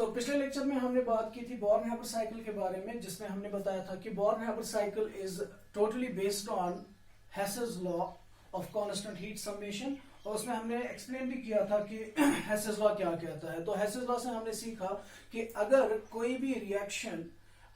पिछले लेक्चर में हमने बात की थी बॉर्न-हैबर साइकिल के बारे में, जिसमें हमने बताया था कि born-Haber cycle is totally based on Hess's law of constant heat summation, और उसमें हमने एक्सप्लेन भी किया था कि हेसेस लॉ क्या कहता है। तो हेसेस लॉ से हमने सीखा कि अगर कोई भी रिएक्शन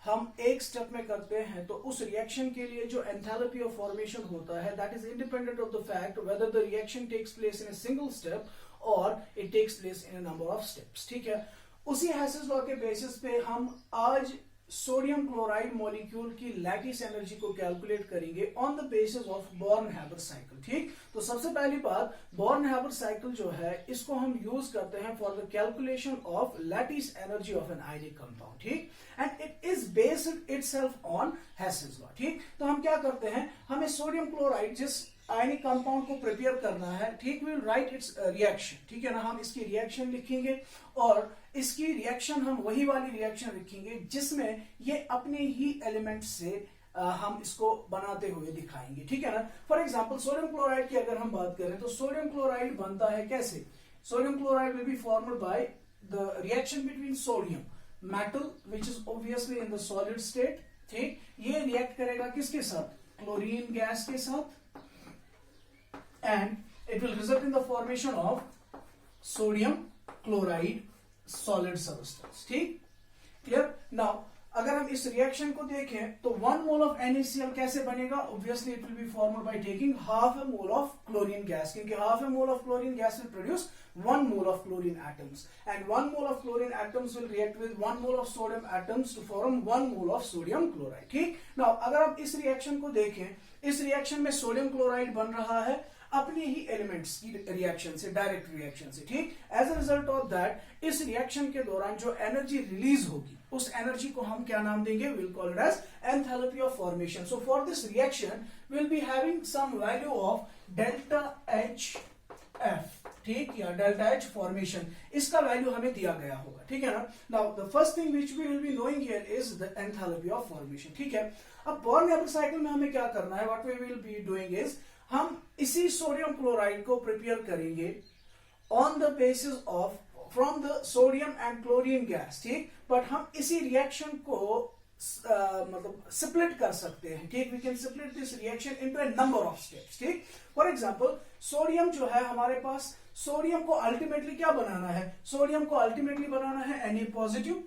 हम एक स्टेप में करते हैं तो उस रिएक्शन के लिए जो एंथैल्पी ऑफ फॉर्मेशन होता है that is independent of the fact whether the reaction takes place in a single step और it takes place in a number of steps. ठीक है, उसी हेसेस लॉ के बेसिस पे हम आज सोडियम क्लोराइड मॉलिक्यूल की लैटिस एनर्जी को कैलकुलेट करेंगे on the basis of born-Haber cycle. ठीक, तो सबसे पहली बात, बॉर्न-हैबर साइकिल जो है इसको हम यूज करते हैं for the calculation of lattice energy of an ionic compound. ठीक, and it is based itself on Hess's law. ठीक, तो हम क्या करते हैं, हमें सोडियम क्लोराइड जिस आयनिक कंपाउंड को प्रिपेयर करना है, ठीक, we will write its reaction. ठीक है ना, हम इसकी रिएक्शन लिखेंगे और इसकी रिएक्शन हम वही वाली रिएक्शन लिखेंगे जिसमें ये अपने ही एलिमेंट से हम इसको बनाते हुए दिखाएंगे। ठीक है ना, फॉर एग्जांपल सोडियम क्लोराइड की अगर हम बात करें तो सोडियम क्लोराइड बनता है कैसे। Sodium chloride will be formed by the reaction between sodium metal which is obviously in the solid state. ठीक, ये रिएक्ट करेगा किसके साथ, क्लोरीन गैस के साथ, and it will result in the formation of sodium chloride solid substance। ठीक, clear. Now अगर हम इस रिएक्शन को देखें तो 1 मोल ऑफ NaCl कैसे बनेगा, obviously it will be formed by taking half a mole of chlorine gas, क्योंकि half a mole of chlorine gas will produce 1 mole of chlorine atoms and 1 mole of chlorine atoms will react with 1 mole of sodium atoms to form 1 mole of sodium chloride. ठीक, now अगर हम इस reaction को देखें, इस reaction में sodium chloride बन रहा है अपने ही एलिमेंट्स की रिएक्शन से, डायरेक्ट रिएक्शन से। ठीक, as a result of that इस रिएक्शन के दौरान जो एनर्जी रिलीज होगी उस एनर्जी को हम क्या नाम देंगे, will call it as enthalpy of formation. So for this reaction will be having some value of delta H F. ठीक, या डेल्टा एच फॉर्मेशन, इसका वैल्यू हमें दिया गया होगा। ठीक है ना, now the first thing which we will be knowing here is the enthalpy of formation. ठीक है, अब बॉर्न-हैबर साइकिल में हमें क्या करना है, what we will be doing is हम इसी सोडियम क्लोराइड को प्रिपेयर करेंगे on the basis of from the sodium and chlorine gas. ठीक, बट हम इसी रिएक्शन को मतलब स्प्लिट कर सकते हैं। ठीक, we can split this reaction into a number of steps. ठीक, फॉर एग्जांपल सोडियम जो है हमारे पास, सोडियम को अल्टीमेटली क्या बनाना है, सोडियम को अल्टीमेटली बनाना है Na पॉजिटिव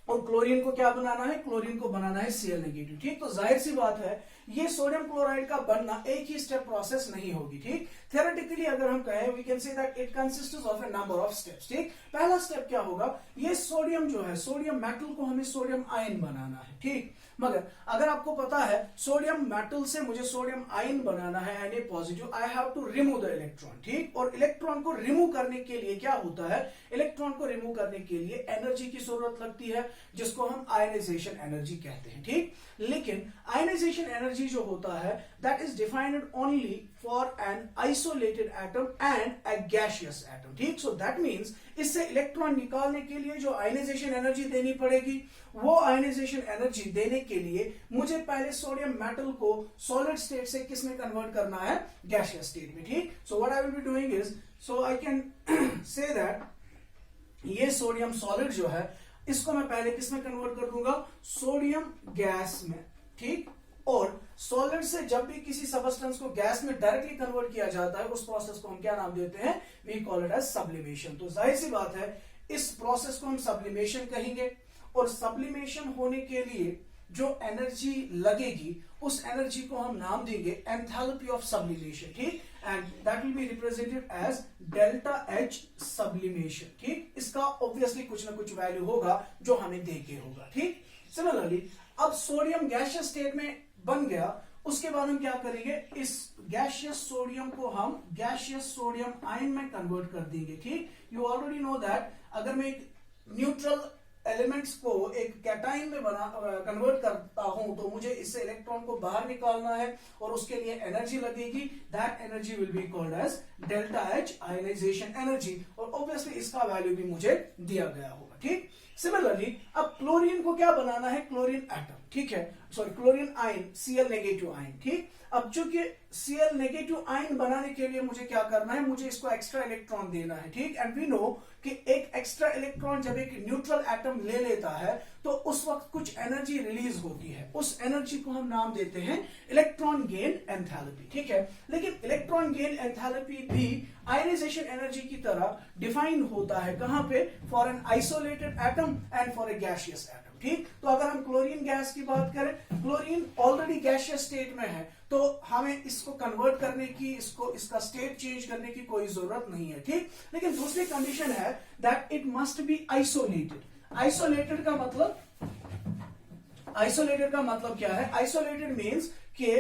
और क्लोरीन को क्या बनाना है, क्लोरीन को बनाना है Cl नेगेटिव। ठीक, तो जाहिर सी बात है ये सोडियम क्लोराइड का बनना एक ही स्टेप प्रोसेस नहीं होगी। ठीक, थ्योरेटिकली अगर हम कहें we can say that it consists of a number of steps. ठीक, पहला स्टेप क्या होगा, ये सोडियम जो है, सोडियम मेटल को हमें सोडियम आयन बनाना है। ठीक, मगर अगर आपको पता है सोडियम मेटल से मुझे सोडियम आयन बनाना है Na positive, I have to remove the electron. ठीक, और इलेक्ट्रॉन को रिमूव करने के लिए क्या होता है, इलेक्ट्रॉन को रिमूव करने के लिए एनर्जी की जरूरत लगती है जिसको हम आयनाइजेशन एनर्जी कहते हैं। ठीक, लेकिन आयनाइजेशन एनर्जी जो होता है that is defined only for an isolated atom and a gaseous atom. ठीक, सो दैट मींस इससे इलेक्ट्रॉन निकालने के लिए जो आयनाइजेशन एनर्जी देनी पड़ेगी, वो आयनाइजेशन एनर्जी देने के लिए मुझे पहले सोडियम मेटल को सॉलिड स्टेट से किस में कन्वर्ट करना है, गैसियस स्टेट में। ठीक, so what I will be doing is, so I can say that ये सोडियम सॉलिड जो है इसको मैं पहले किस में कन्वर्ट कर दूंगा, सोडियम गैस में। ठीक, और सॉलिड से जब भी किसी सबस्टेंस को गैस में डायरेक्टली कन्वर्ट किया जाता है उस प्रोसेस को हम क्या नाम देते हैं, we call it as sublimation. तो जाहिर सी बात है इस प्रोसेस को हम सब्लिमेशन कहेंगे और सब्लिमेशन होने के लिए जो एनर्जी लगेगी उस एनर्जी को हम नाम देंगे एंथैल्पी ऑफ सब्लिमेशन। ठीक, and that will be represented as delta H sublimation. ठीक, इसका ऑब्वियसली कुछ ना कुछ वैल्यू होगा जो हमें दे के होगा। ठीक, सिमिलरली अब सोडियम गैसियस स्टेट में बन गया, उसके बाद हम क्या करेंगे, इस गैसियस सोडियम को हम गैसियस सोडियम आयन में कन्वर्ट कर देंगे। ठीक, यू ऑलरेडी नो दैट अगर मैं एक न्यूट्रल एलिमेंट्स को एक कैटाइन में कन्वर्ट करता हूं तो मुझे इससे इलेक्ट्रॉन को बाहर निकालना है और उसके लिए एनर्जी लगेगी, that energy will be called as delta H ionisation energy, और ऑब्वियसली इसका वैल्यू भी मुझे दिया गया होगा। ठीक, सिमिलरली अब क्लोरीन को क्या बनाना है, क्लोरीन एटम। ठीक है, sorry chlorine ion Cl negative ion, ठीक। अब चूंकि Cl नेगेटिव आयन बनाने के लिए मुझे क्या करना है, मुझे इसको एक्स्ट्रा इलेक्ट्रॉन देना है, ठीक। एंड वी नो कि एक एक्स्ट्रा इलेक्ट्रॉन जब एक न्यूट्रल एटम ले लेता है तो उस वक्त कुछ एनर्जी रिलीज होती है, उस एनर्जी को हम नाम देते हैं इलेक्ट्रॉन गेन एंथैल्पी, ठीक है। लेकिन इलेक्ट्रॉन गेन एंथैल्पी भी आयनाइजेशन एनर्जी की तरह डिफाइन होता है, कहां पे, for an isolated atom and for a gaseous atom, ठीक। तो अगर हम क्लोरीन गैस की बात करें, क्लोरीन ऑलरेडी गैसियस स्टेट में है, तो हमें इसको कन्वर्ट करने की, इसका स्टेट चेंज करने की कोई जरूरत नहीं है, ठीक। लेकिन दूसरी कंडीशन है that it must be isolated. Isolated का मतलब क्या है? आइसोलेटेड मीन्स कि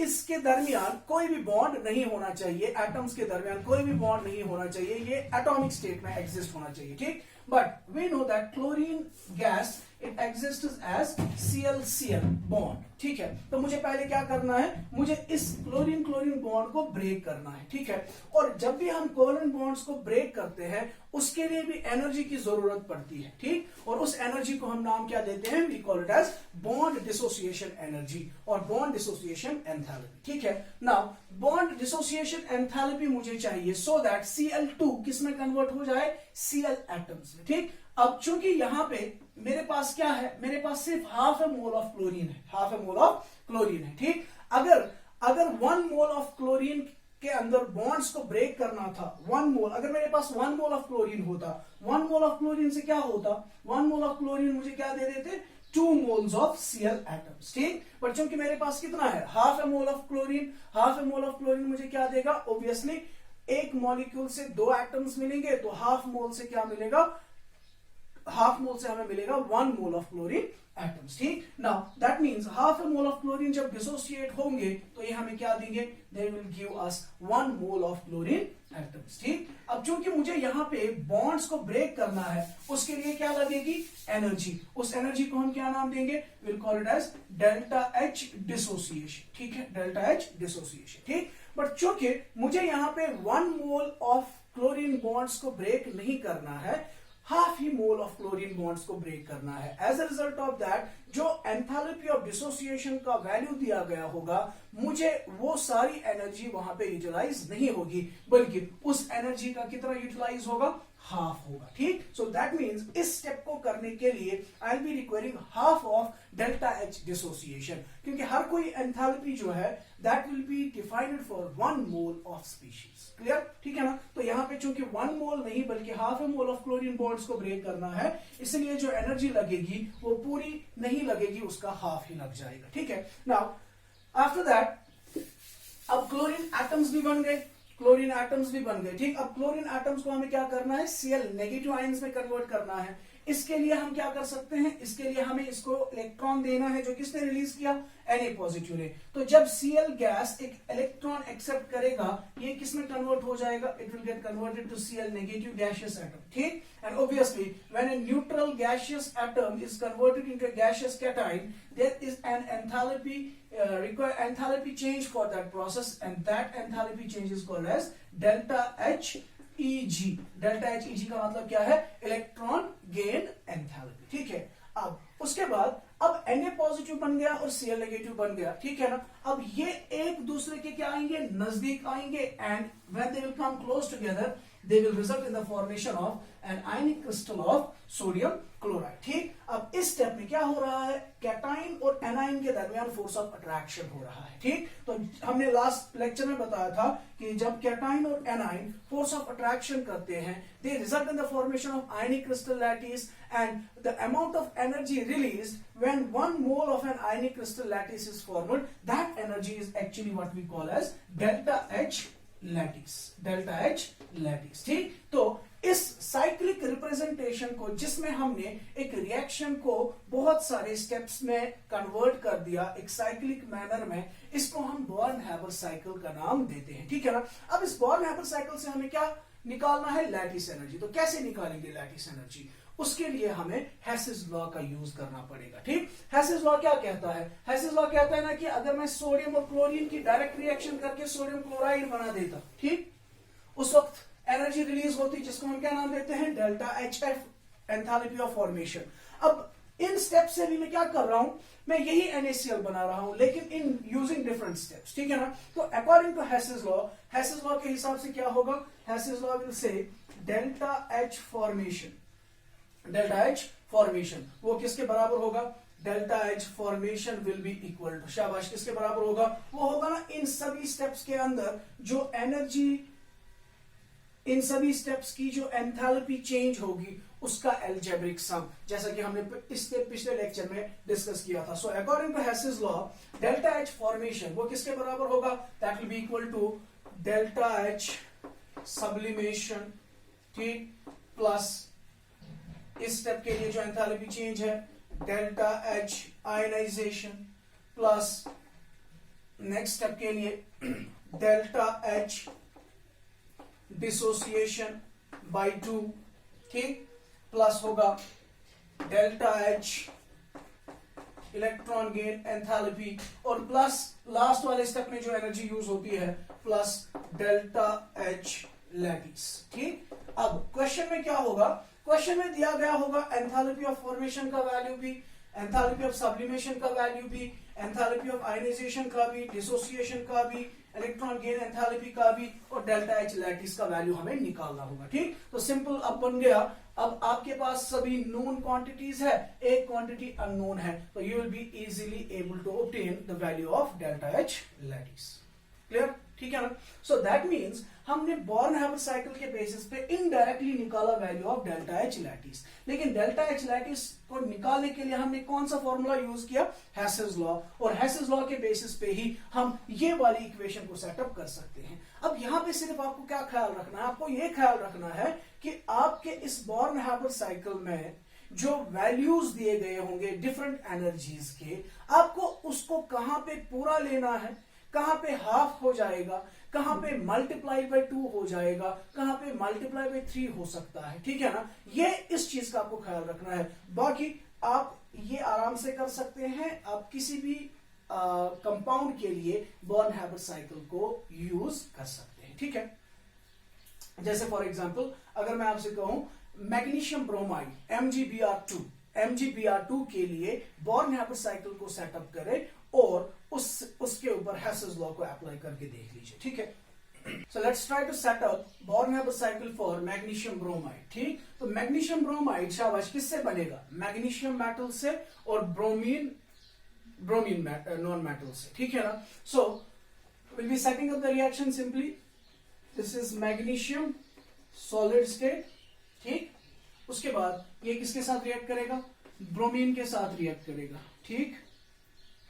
इसके दरमियान कोई भी बॉन्ड नहीं होना चाहिए, एटम्स के दरमियान कोई भी बॉन्ड नहीं होना चाहिए, ये एटॉमिक स्टेट में एग्जिस्ट होना चाहिए, ठीक। But we know that chlorine gas it exists as Cl-Cl bond, ठीक है। तो मुझे पहले क्या करना है, मुझे इस क्लोरीन बॉन्ड को ब्रेक करना है, ठीक है। और जब भी हम कोवलेंट बॉन्ड्स को ब्रेक करते हैं उसके लिए भी एनर्जी की जरूरत पड़ती है, ठीक। और उस एनर्जी को हम नाम क्या देते हैं, we call it as bond dissociation energy और बॉन्ड डिसोसिएशन एंथैल्पी, ठीक है। नाउ बॉन्ड डिसोसिएशन एंथैल्पी मुझे चाहिए सो दैट Cl2 किस में कन्वर्ट हो जाए, Cl एटम्स में, ठीक। अब चूंकि यहां पे मेरे पास क्या है, मेरे पास सिर्फ half a mole of chlorine है, half a mole of chlorine है, ठीक। अगर 1 मोल ऑफ क्लोरीन के अंदर बॉन्ड्स को ब्रेक करना था, 1 मोल, अगर मेरे पास 1 मोल ऑफ क्लोरीन होता, 1 मोल ऑफ क्लोरीन से क्या होता, 1 मोल ऑफ क्लोरीन मुझे क्या दे देते, 2 मोल्स ऑफ Cl एटम्स, ठीक। बट चूंकि मेरे पास कितना है, half a mole of chlorine, half a mole of chlorine मुझे क्या देगा, ऑब्वियसली एक मॉलिक्यूल से 2 एटम्स मिलेंगे, तो हाफ मोल से क्या मिलेगा, हाफ मोल से हमें मिलेगा 1 मोल ऑफ क्लोरीन एटम्स, ठीक। Now that means half a mole of chlorine जब डिसोसिएट होंगे तो ये हमें क्या देंगे, they will give us 1 mole of chlorine atoms, ठीक। अब चूंकि मुझे यहां पे बॉन्ड्स को ब्रेक करना है, उसके लिए क्या लगेगी, एनर्जी। उस एनर्जी को हम क्या नाम देंगे, will call it as delta H dissociation, ठीक है, डेल्टा H डिसोसिएशन, ठीक। बट चूंकि मुझे यहां पे 1 मोल ऑफ क्लोरीन बॉन्ड्स को ब्रेक नहीं करना है, हाफ ही मोल ऑफ क्लोरीन बॉन्ड्स को ब्रेक करना है। As a result of that जो एंथैल्पी ऑफ डिसोसिएशन का वैल्यू दिया गया होगा, मुझे वो सारी एनर्जी वहां पे यूटिलाइज नहीं होगी, बल्कि उस एनर्जी का कितना यूटिलाइज होगा, हाफ होगा, ठीक। सो दैट मीन्स इस स्टेप को करने के लिए I will be requiring half of delta H dissociation, क्योंकि हर कोई एंथैल्पी जो है that will be defined for 1 mole of species, clear, ठीक है ना। तो यहां पे चूंकि 1 मोल नहीं बल्कि half a mole of chlorine bonds को ब्रेक करना है, इसलिए जो एनर्जी लगेगी वो पूरी नहीं लगेगी, उसका हाफ ही लग जाएगा, ठीक है। नाउ आफ्टर दैट अब क्लोरीन एटम्स भी बन गए, क्लोरीन एटम्स भी बन गए, ठीक। अब क्लोरीन एटम्स को हमें क्या करना है, Cl नेगेटिव आयंस में कन्वर्ट करना है। इसके लिए हम क्या कर सकते हैं, इसके लिए हमें इसको इलेक्ट्रॉन देना है, जो किसने रिलीज किया, Na पॉजिटिव ने। तो जब Cl गैस एक इलेक्ट्रॉन एक्सेप्ट करेगा, ये किसमें कन्वर्ट हो जाएगा, it will get converted to Cl negative gaseous atom, ठीक। And obviously when a neutral gaseous atom is converted into a gaseous cation, there is an enthalpy require enthalpy change for that process, and that enthalpy change is called as delta H Eg। delta H Eg का मतलब क्या है, electron gain enthalpy, ठीक है। अब उसके बाद अब Na पॉजिटिव बन गया और Cl नेगेटिव बन गया, ठीक है ना। अब ये एक दूसरे के क्या आएंगे, नजदीक आएंगे, and when they will come close together they will result in the formation of an ionic crystal of sodium chloride, ठीक। अब इस स्टेप में क्या हो रहा है, कैटाइन और एनाइन के दरमियान फोर्स ऑफ अट्रैक्शन हो रहा है, ठीक। तो हमने लास्ट लेक्चर में बताया था कि जब कैटाइन और एनाइन फोर्स ऑफ अट्रैक्शन करते हैं, they result in the formation of ionic crystal lattice, and the amount of energy released when 1 mole of an ionic crystal lattice is formed, that energy is actually what we call as delta H lattice, delta H lattice, ठीक। तो इस cyclic representation को, जिसमें हमने एक reaction को बहुत सारे स्टेप्स में कन्वर्ट कर दिया एक साइक्लिक मैनर में, इसको हम बॉर्न-हैबर साइकिल का नाम देते हैं, ठीक है ना। अब इस बॉर्न-हैबर साइकिल से हमें क्या निकालना है, लैटिस एनर्जी। तो कैसे निकालेंगे लैटिस एनर्जी, उसके लिए हमें हेसिस लॉ का यूज करना पड़ेगा, ठीक। हेसिस लॉ क्या कहता है, हेसिस लॉ कहता है ना कि अगर मैं सोडियम और क्लोरीन की डायरेक्ट रिएक्शन करके सोडियम क्लोराइड बना देता, ठीक, उस वक्त एनर्जी रिलीज होती जिसको हम क्या नाम देते हैं, delta HF, enthalpy of formation. अब इन स्टेप से भी मैं क्या कर रहा हूं, मैं यही NaCl बना रहा हूं, लेकिन इन यूजिंग डिफरेंट स्टेप्स, ठीक है ना। तो अकॉर्डिंग टू हेसेस लॉ के हिसाब से क्या होगा, Hess's law will say delta H formation वो किसके बराबर होगा, delta H formation will be equal to, शाबाश, किसके बराबर होगा, वो होगा ना इन सभी स्टेप्स के अंदर जो एनर्जी, इन सभी स्टेप्स की जो एंथैल्पी चेंज होगी उसका एल्जेब्रिक सम, जैसा कि हमने इसके पिछले लेक्चर में डिस्कस किया था। So according to Hess's law delta H formation वो किसके बराबर होगा, that will be equal to delta H sublimation, ठीक, प्लस इस स्टेप के लिए जो एंथैल्पी चेंज है delta H ionization, plus next step के लिए डेल्टा H डिसोसिएशन बाय 2, ठीक, प्लस होगा delta H electron gain enthalpy, और प्लस लास्ट वाले स्टेप में जो एनर्जी यूज होती है प्लस डेल्टा H लैटिस, ठीक। अब क्वेश्चन में क्या होगा, क्वेश्चन में दिया गया होगा एंथैल्पी ऑफ फॉर्मेशन का वैल्यू भी, एंथैल्पी ऑफ सब्लिमेशन का वैल्यू भी, एंथैल्पी ऑफ आयनाइजेशन का भी, डिसोसिएशन का भी, इलेक्ट्रॉन गेन एंथैल्पी का भी, और डेल्टा H लैटिस का वैल्यू हमें निकालना होगा, ठीक। तो सिंपल अब बन गया, अब आपके पास सभी नोन क्वांटिटीज है, एक क्वांटिटी अननोन है, तो you will be easily able to obtain the value of delta H lattice, clear, ठीक है ना। सो दैट मीन्स हमने बॉर्न-हैबर साइकिल के बेसिस पे इनडायरेक्टली निकाला value of delta H lattice, लेकिन डेल्टा H लैटिस को निकालने के लिए हमने कौन सा फॉर्मूला यूज किया, हेसेस लॉ, और हेसेस लॉ के बेसिस पे ही हम ये वाली इक्वेशन को सेटअप कर सकते हैं। अब यहां पे सिर्फ आपको क्या ख्याल रखना है, आपको ये ख्याल रखना है कि आपके इस बॉर्न-हैबर साइकिल में जो वैल्यूज दिए गए होंगे डिफरेंट एनर्जीज के, आपको उसको कहां पे पूरा लेना है, कहां पे हाफ हो जाएगा, कहां पे मल्टीप्लाई बाय 2 हो जाएगा, कहां पे मल्टीप्लाई बाय 3 हो सकता है, ठीक है ना। ये इस चीज का आपको ख्याल रखना है, बाकी आप ये आराम से कर सकते हैं, आप किसी भी कंपाउंड के लिए बॉर्न-हैबर साइकिल को यूज कर सकते हैं, ठीक है। जैसे फॉर एग्जांपल अगर मैं आपसे कहूं मैग्नीशियम ब्रोमाइड MgBr2 के लिए बॉर्न-हैबर साइकिल को सेटअप करें और उसके ऊपर हेसेस लॉ को अप्लाई करके देख लीजिए, ठीक है। So let's try to set up born-Haber cycle for magnesium bromide, ठीक। तो मैग्नीशियम ब्रोमाइड शाबाश किससे बनेगा, मैग्नीशियम मेटल से और ब्रोमीन नॉन मेटल से, ठीक है ना। So will be setting up the reaction simply, this is magnesium solid state, ठीक। उसके बाद ये किसके साथ रिएक्ट करेगा, ब्रोमीन के साथ रिएक्ट करेगा, ठीक।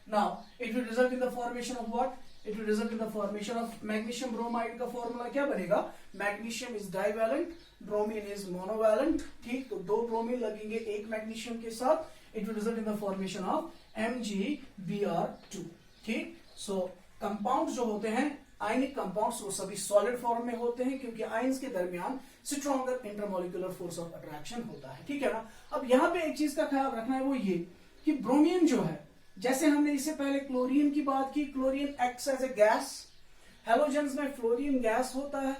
Now it will result in the formation of what, it will result in the formation of magnesium bromide का फॉर्मूला क्या बनेगा, magnesium is divalent, bromine is monovalent, ठीक। तो 2 ब्रोमीन लगेंगे एक मैग्नीशियम के साथ, it will result in the formation of MgBr2, ठीक। सो कंपाउंड जो होते हैं आयनिक कंपाउंड्स वो सभी सॉलिड फॉर्म में होते हैं क्योंकि आयंस के दरमियान stronger intermolecular force of attraction होता है, ठीक है ना। अब यहां पे एक चीज का ख्याल रखना है, वो ये कि ब्रोमीन जो है, जैसे हमने इससे पहले क्लोरीन की बात की, chlorine acts as a gas, halogens में फ्लोरीन गैस होता है,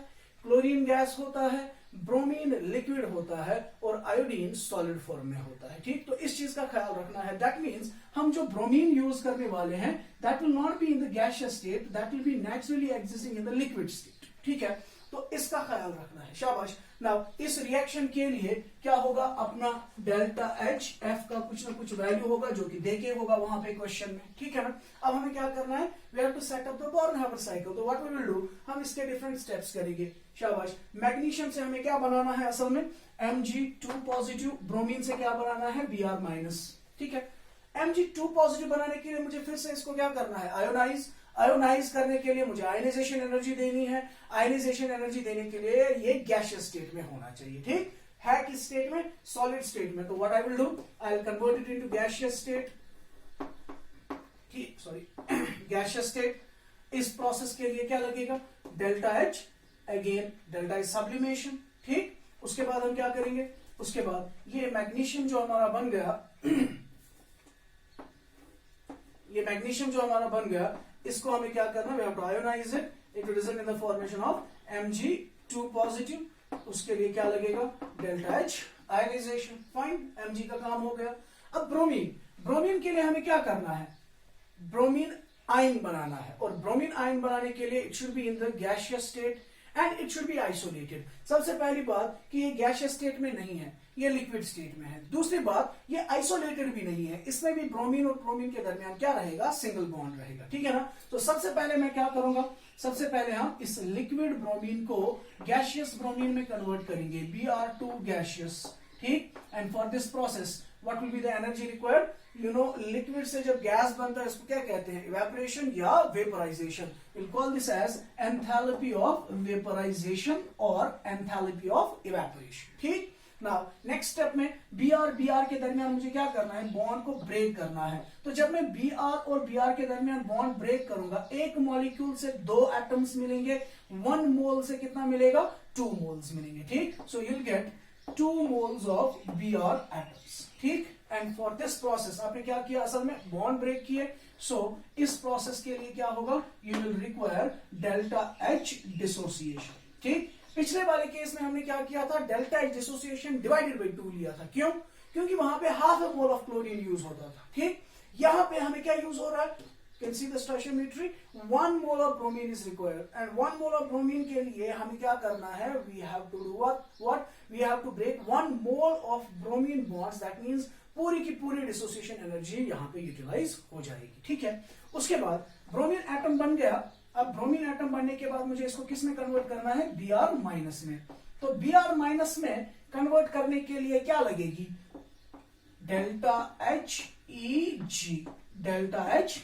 क्लोरीन गैस होता है, ब्रोमीन लिक्विड होता है और आयोडीन सॉलिड फॉर्म में होता है, ठीक। तो इस चीज का ख्याल रखना है, दैट मीन्स हम जो ब्रोमीन यूज करने वाले हैं that will not be in the gaseous state, that will B naturally existing in the liquid state, ठीक है। तो इसका ख्याल रखना है, शाबाश। नाउ इस रिएक्शन के लिए क्या होगा, अपना डेल्टा H F का कुछ ना कुछ वैल्यू होगा जो कि देके होगा वहां पे क्वेश्चन में, ठीक है ना। अब हमें क्या करना है, we have to set up the Born Haber cycle. तो व्हाट वी विल डू, हम इसके डिफरेंट स्टेप्स करेंगे, शाबाश। मैग्नीशियम से हमें क्या बनाना है, असल में Mg2 पॉजिटिव, ब्रोमीन से क्या बनाना है, Br माइनस, ठीक है। Mg2 पॉजिटिव बनाने के लिए मुझे फिर से इसको क्या करना है, आयोनाइज करने के लिए मुझे आयनाइजेशन एनर्जी देनी है, आयनाइजेशन एनर्जी देने के लिए ये गैसियस स्टेट में होना चाहिए, ठीक है। किस स्टेट में, सॉलिड स्टेट में। तो what I will do, I will convert it into gaseous state, ठीक, सॉरी गैसियस स्टेट। इस प्रोसेस के लिए क्या लगेगा, delta H, again delta H sublimation, ठीक। उसके बाद हम क्या करेंगे, उसके बाद ये मैग्नीशियम जो हमारा बन गया ये मैग्नीशियम जो हमारा बन गया, इसको हमें क्या करना है, we have to ionise it, it will result in the formation of Mg2 positive. उसके लिए क्या लगेगा, delta H ionisation, fine, Mg का काम हो गया। अब ब्रोमीन के लिए हमें क्या करना है, ब्रोमीन आयन बनाना है, और ब्रोमीन आयन बनाने के लिए it should be in the gaseous state and it should be isolated. सबसे पहली बात कि ये गैसियस स्टेट में नहीं है, ये लिक्विड स्टेट में है। दूसरी बात, ये आइसोलेटेड भी नहीं है, इसमें भी ब्रोमीन और ब्रोमीन के दरमियान क्या रहेगा, सिंगल बॉन्ड रहेगा, ठीक है ना। तो सबसे पहले मैं क्या करूंगा, सबसे पहले हम इस लिक्विड ब्रोमीन को गैसियस ब्रोमीन में कन्वर्ट करेंगे, Br2 गैसियस, ठीक। And for this process what will be the energy required, you know, liquid से जब गैस बनता है इसको क्या कहते हैं, इवेपोरेशन या vaporisation. Will call this as enthalpy of vaporisation और एंथैल्पी ऑफ इवेपोरेशन, ठीक। नाउ नेक्स्ट स्टेप में Br के दरमियान मुझे क्या करना है, बॉन्ड को ब्रेक करना है। तो जब मैं Br और Br के दरमियान बॉन्ड ब्रेक करूंगा, एक मॉलिक्यूल से 2 एटम्स मिलेंगे, 1 मोल से कितना मिलेगा, 2 मोल्स मिलेंगे, ठीक। So you will get 2 moles of Br atoms, ठीक। एंड फॉर दिस प्रोसेस आपने क्या किया, असल में बॉन्ड ब्रेक किए। सो इस प्रोसेस के लिए क्या होगा, you will require delta H dissociation, ठीक। पिछले वाले केस में हमने क्या किया था, delta H dissociation divided by 2 लिया था, क्यों, क्योंकि वहां पे half a mole of chlorine use होता था, ठीक। यहां पे हमें क्या यूज हो रहा है, can see the stoichiometry, 1 mole of bromine is required and 1 mole of bromine के लिए हमें क्या करना है, we have to do what, we have to break 1 mole of bromine bonds, that means पूरी की पूरी डिसोसिएशन एनर्जी यहां पे यूटिलाइज हो जाएगी, ठीक है। उसके बाद ब्रोमीन एटम बन गया। अब ब्रोमीन एटम बनने के बाद मुझे इसको किस में कन्वर्ट करना है, Br माइनस में। तो Br माइनस में कन्वर्ट करने के लिए क्या लगेगी, डेल्टा Heg, डेल्टा Heg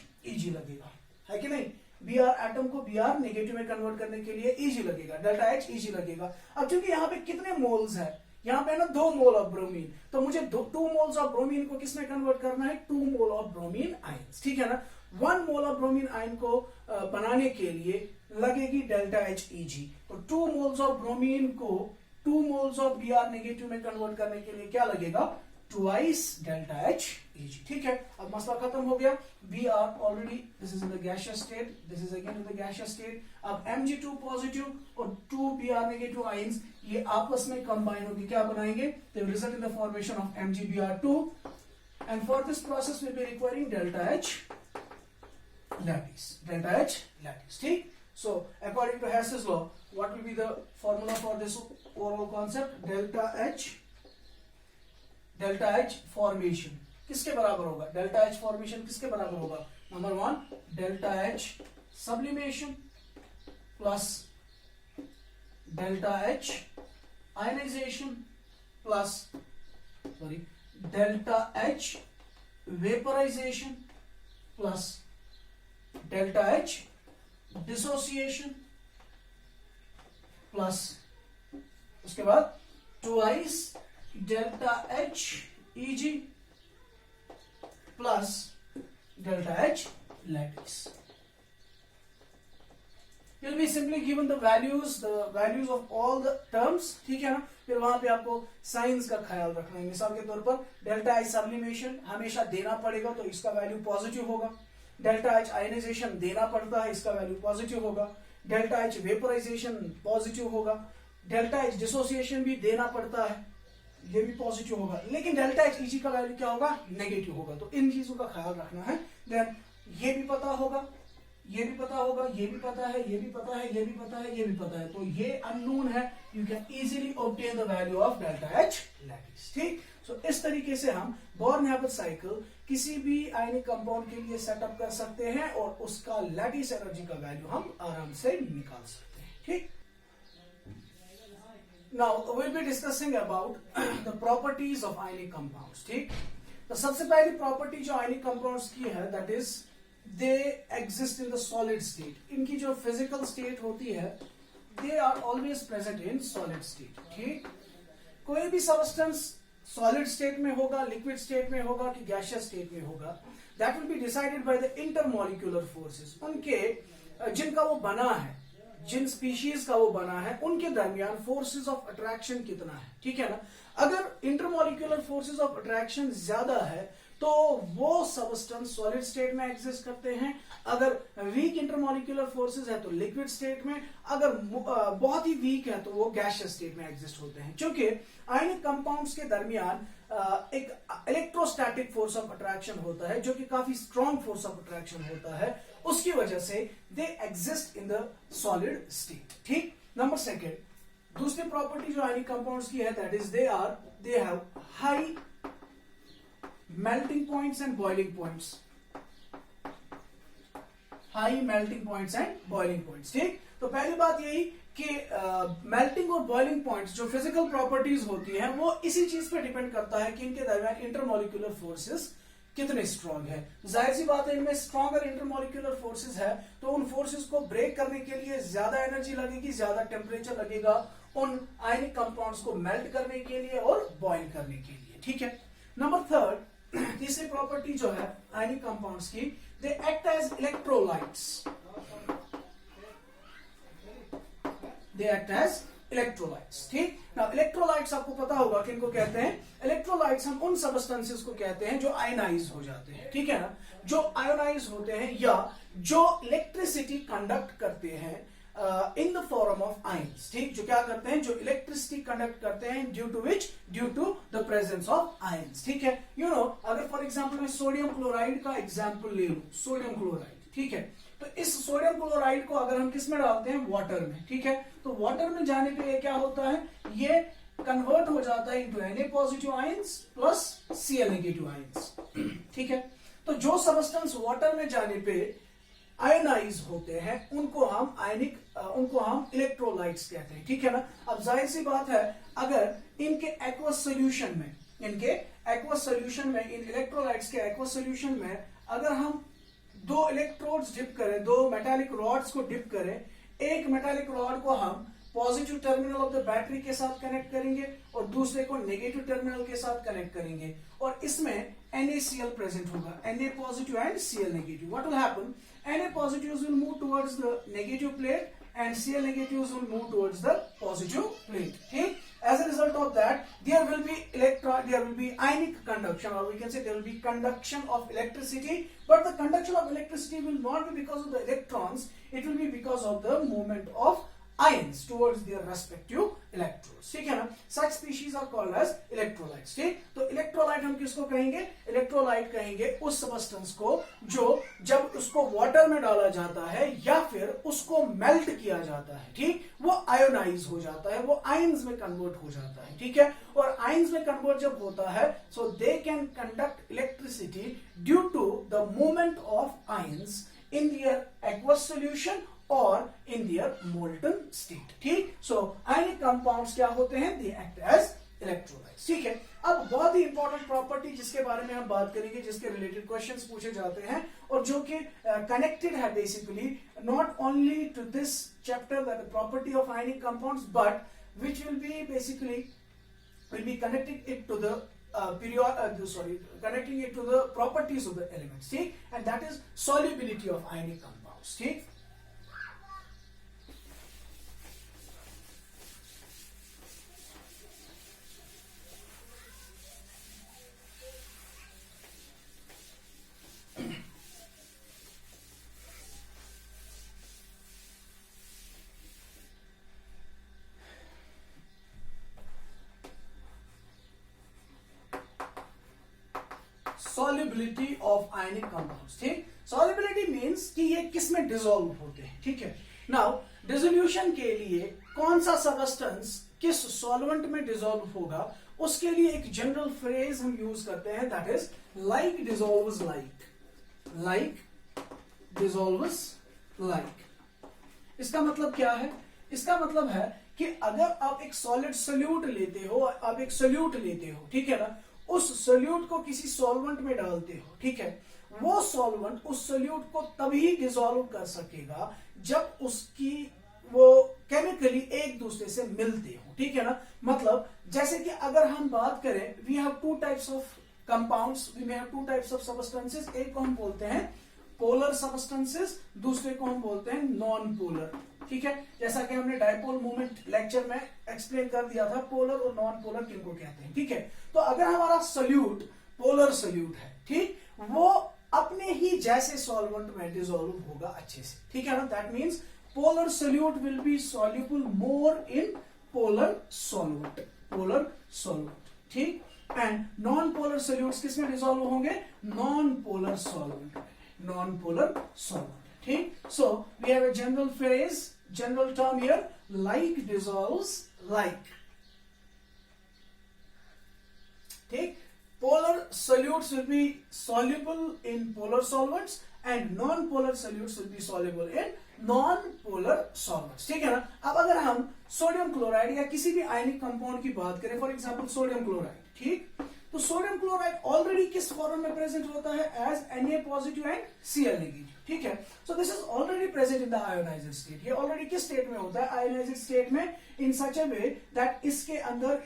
लगेगा, है कि नहीं। Br एटम को Br नेगेटिव में कन्वर्ट करने के लिए Eg लगेगा, डेल्टा Heg लगेगा। अब क्योंकि यहाँ पे कितने मोल्स है, यहाँ पे ना 2 मोल ऑफ ब्रोमीन, तो मुझे 2 मोल्स ऑफ ब्रोमीन को किसमें कन्वर्ट करना है, 2 मोल ऑफ ब्रोमीन आयंस, ठीक है ना। 1 मोल ऑफ ब्रोमीन आयन को बनाने के लिए लगेगी डेल्टा Heg। तो 2 मोल्स ऑफ ब्रोमीन को 2 मोल्स ऑफ Br नेगेटिव में कन्वर्ट करने के लिए क्या लगेगा, ट्वाइस डेल्टा Heg, ठीक है। अब मसला खत्म हो गया। Br already this is in the gaseous state, this is again in the gaseous state. अब Mg2 पॉजिटिव और 2 Br नेगेटिव आयंस ये आपस में कंबाइन होकर क्या बनाएंगे, they will result in the formation of MgBr2 and for this process will be requiring delta H lattice, ठीक। So according to Hess's law, what will be the formula for this overall concept, delta H formation किसके बराबर होगा, delta H formation किसके बराबर होगा, number 1 delta H sublimation plus delta H ionization plus delta H vaporization plus delta H dissociation plus उसके बाद twice delta Heg plus delta H lattice. You'll be simply given the values of all the terms, ठीक है ना। फिर वहां पे आपको science का ख्याल रखना है। मिसाल के तौर पर डेल्टा H सब्लिमेशन हमेशा देना पड़ेगा, तो इसका वैल्यू पॉजिटिव होगा। डेल्टा H आयनाइजेशन देना पड़ता है, इसका वैल्यू पॉजिटिव होगा। डेल्टा H वेपराइजेशन पॉजिटिव होगा। डेल्टा H डिसोसिएशन भी देना पड़ता है, ये भी पॉजिटिव होगा। लेकिन डेल्टा Heg का वैल्यू क्या होगा, नेगेटिव होगा। तो इन चीजों का ख्याल रखना है। देन ये भी पता होगा, ये भी पता होगा, ये भी पता है, ये भी पता है, ये भी पता है, ये भी पता है। तो ये अननोन है, you can easily obtain the value of delta H lattice, ठीक। सो इस तरीके से हम बॉर्न-हैबिट साइकिल किसी भी आयनिक कंपाउंड के लिए सेटअप कर सकते हैं और उसका लैटिस एनर्जी का वैल्यू हम आराम से निकाल सकते हैं, ठीक। Now we'll be discussing about the properties of ionic compounds, ठीक। तो सबसे पहली प्रॉपर्टी जो आयनिक कंपाउंड्स की है, that is they exist in the solid state. इनकी जो फिजिकल स्टेट होती है, they are always present in solid state, ठीक। कोई भी सब्सटेंस सॉलिड स्टेट में होगा, लिक्विड स्टेट में होगा कि गैसियस स्टेट में होगा, that will be decided by the intermolecular forces. उनके जिनका वो बना है, जिन स्पीशीज का वो बना है, उनके दरमियान फोर्सेस ऑफ अट्रैक्शन कितना है, ठीक है ना। अगर इंटरमॉलिक्यूलर फोर्सेस ऑफ अट्रैक्शन ज्यादा है तो वो सब्सटेंस सॉलिड स्टेट में एग्जिस्ट करते हैं। अगर वीक इंटरमॉलिक्यूलर फोर्सेस है तो लिक्विड स्टेट में, अगर बहुत ही वीक है तो वो गैसियस स्टेट में एग्जिस्ट होते हैं। क्योंकि आयनिक कंपाउंड्स के दरमियान एक इलेक्ट्रोस्टैटिक फोर्स ऑफ अट्रैक्शन होता है जो कि काफी स्ट्रॉन्ग फोर्स ऑफ अट्रैक्शन होता है, उसकी वजह से दे exist in the solid state. ठीक। नंबर सेकेंड, दूसरी प्रॉपर्टी जो आयनिक कंपाउंड्स की है that is they have high melting points and boiling points, high melting points and boiling points. ठीक। तो पहली बात यही कि मेल्टिंग और बॉइलिंग पॉइंट्स जो फिजिकल प्रॉपर्टीज होती हैं वो इसी चीज पे डिपेंड करता है कि इनके दरमियान इंटरमोलिकुलर फोर्सेस कितने स्ट्रांग है। जाहिर सी बात है इनमें स्ट्रॉन्गर इंटरमोलिकुलर फोर्सेस है तो उन फोर्सेस को ब्रेक करने के लिए ज्यादा एनर्जी लगेगी, ज्यादा टेम्परेचर लगेगा उन आयनिक कंपाउंड्स को मेल्ट करने के लिए और बॉइल करने के लिए। ठीक है। नंबर थर्ड, तीसरी प्रॉपर्टी जो है आयनिक कंपाउंड्स की, they act as electrolytes, they act as electrolytes. ठीक। नाउ इलेक्ट्रोलाइट्स आपको पता होगा कि इनको कहते हैं, इलेक्ट्रोलाइट्स हम उन सबस्टेंसेस को कहते हैं जो आयनाइज हो जाते हैं। ठीक है ना, जो आयोनाइज होते हैं या जो इलेक्ट्रिसिटी कंडक्ट करते हैं in the form of ions. ठीक। जो क्या करते हैं, जो इलेक्ट्रिसिटी कंडक्ट करते हैं due to the presence of ions. ठीक है। यू नो, अगर फॉर एग्जांपल मैं सोडियम क्लोराइड का एग्जांपल ले लूं, सोडियम क्लोराइड। ठीक है। तो इस सोडियम क्लोराइड को अगर हम किस में डालते हैं, वाटर में। ठीक है। तो वाटर में जाने पे ये क्या होता है, ये कन्वर्ट हो जाता है into Na positive ions plus Cl negative ions. ठीक है। तो जो सबस्टेंस वाटर में जाने पे आयनाइज होते हैं उनको हम इलेक्ट्रोलाइट्स कहते हैं। ठीक है ना। अब जाहिर सी बात है, अगर इनके एक्वस सोल्यूशन में, इन इलेक्ट्रोलाइट्स के एक्वस सोल्यूशन में अगर हम दो इलेक्ट्रोड्स डिप करें, दो मेटालिक रॉड्स को डिप करें, एक मेटालिक रॉड को हम positive terminal of the battery के साथ कनेक्ट करेंगे और दूसरे को नेगेटिव टर्मिनल के साथ कनेक्ट करेंगे और इसमें NaCl प्रेजेंट होगा, Na positive and Cl negative. What will happen, Na positives will move towards the negative plate and Cl negatives will move towards the positive plate. Okay? As a result of that, there will be ionic conduction, or we can say there will be conduction of electricity, but the conduction of electricity will not be because of the electrons, it will be because of the movement of ions towards their respective electrodes। ठीक है ना। such species are called as electrolytes। ठीक। तो electrolyte हम किसको कहेंगे, electrolyte कहेंगे उस सबस्टेंस को जो जब उसको वाटर में डाला जाता है या फिर उसको मेल्ट किया जाता है, ठीक, वो आयोनाइज हो जाता है, वो आयंस में कन्वर्ट हो जाता है। ठीक है। और आयंस में कन्वर्ट जब होता है, so they can conduct electricity due to the movement of ions in their aqueous solution और in their molten state। ठीक। सो आयनिक कंपाउंड्स क्या होते हैं, they act as electrolytes। ठीक है। अब बहुत ही इंपॉर्टेंट प्रॉपर्टी जिसके बारे में हम बात करेंगे, जिसके रिलेटेड क्वेश्चंस पूछे जाते हैं और जो कि कनेक्टेड है basically not only to this chapter that the property of ionic compounds but which will be connected it to the connecting it to the properties of the elements, ठीक, and that is solubility of ionic compounds। ठीक। solubility of ionic compounds। ठीक। solubility means कि ये किस में dissolve होते हैं। ठीक है। नाउ डिसोल्यूशन के लिए कौन सा सबस्टेंस किस सॉल्वेंट में डिसॉल्व होगा, उसके लिए एक जनरल फ्रेज हम यूज करते हैं, that is like dissolves like dissolves like. इसका मतलब क्या है, इसका मतलब है कि अगर आप एक सॉलिड सोल्यूट लेते हो, ठीक है ना, उस सोल्यूट को किसी सॉल्वेंट में डालते हो, ठीक है, वो सॉल्वेंट उस सोल्यूट को तभी डिसॉल्व कर सकेगा जब उसकी वो केमिकली एक दूसरे से मिलते हो। ठीक है ना। मतलब जैसे कि अगर हम बात करें, we have two types of compounds, we have two types of substances. एक को हम बोलते हैं पोलर सबस्टेंसेस, दूसरे को हम बोलते हैं नॉन पोलर। ठीक है। जैसा कि हमने डायपोल मूवमेंट लेक्चर में एक्सप्लेन कर दिया था, पोलर और नॉन पोलर किनको कहते हैं। ठीक है। तो अगर हमारा सोल्यूट पोलर सोल्यूट है, ठीक, वो अपने ही जैसे सॉल्वेंट में डिसॉल्व होगा अच्छे से। ठीक है ना। That means polar solute will be soluble more in polar solvent. ठीक। एंड नॉन पोलर सोल्यूट्स किस में डिसॉल्व होंगे? Non polar solvent, non polar solvent. ठीक, so we have a general phrase, general term here, like dissolves like. ठीक, polar solutes will be soluble in polar solvents and non-polar solutes will be soluble in non-polar solvents। ठीक है ना। अब अगर हम sodium chloride या किसी भी आयनिक कंपाउंड की बात करें, फॉर एग्जांपल सोडियम क्लोराइड, ठीक, तो सोडियम क्लोराइड ऑलरेडी किस फॉर्म में प्रेजेंट होता है? As Na positive and Cl negative. ठीक है, so this is already present in the ionized state. ये ऑलरेडी किस स्टेट में होता है? आयोनाइज्ड स्टेट में, इन सच अ वे दैट इसके अंदर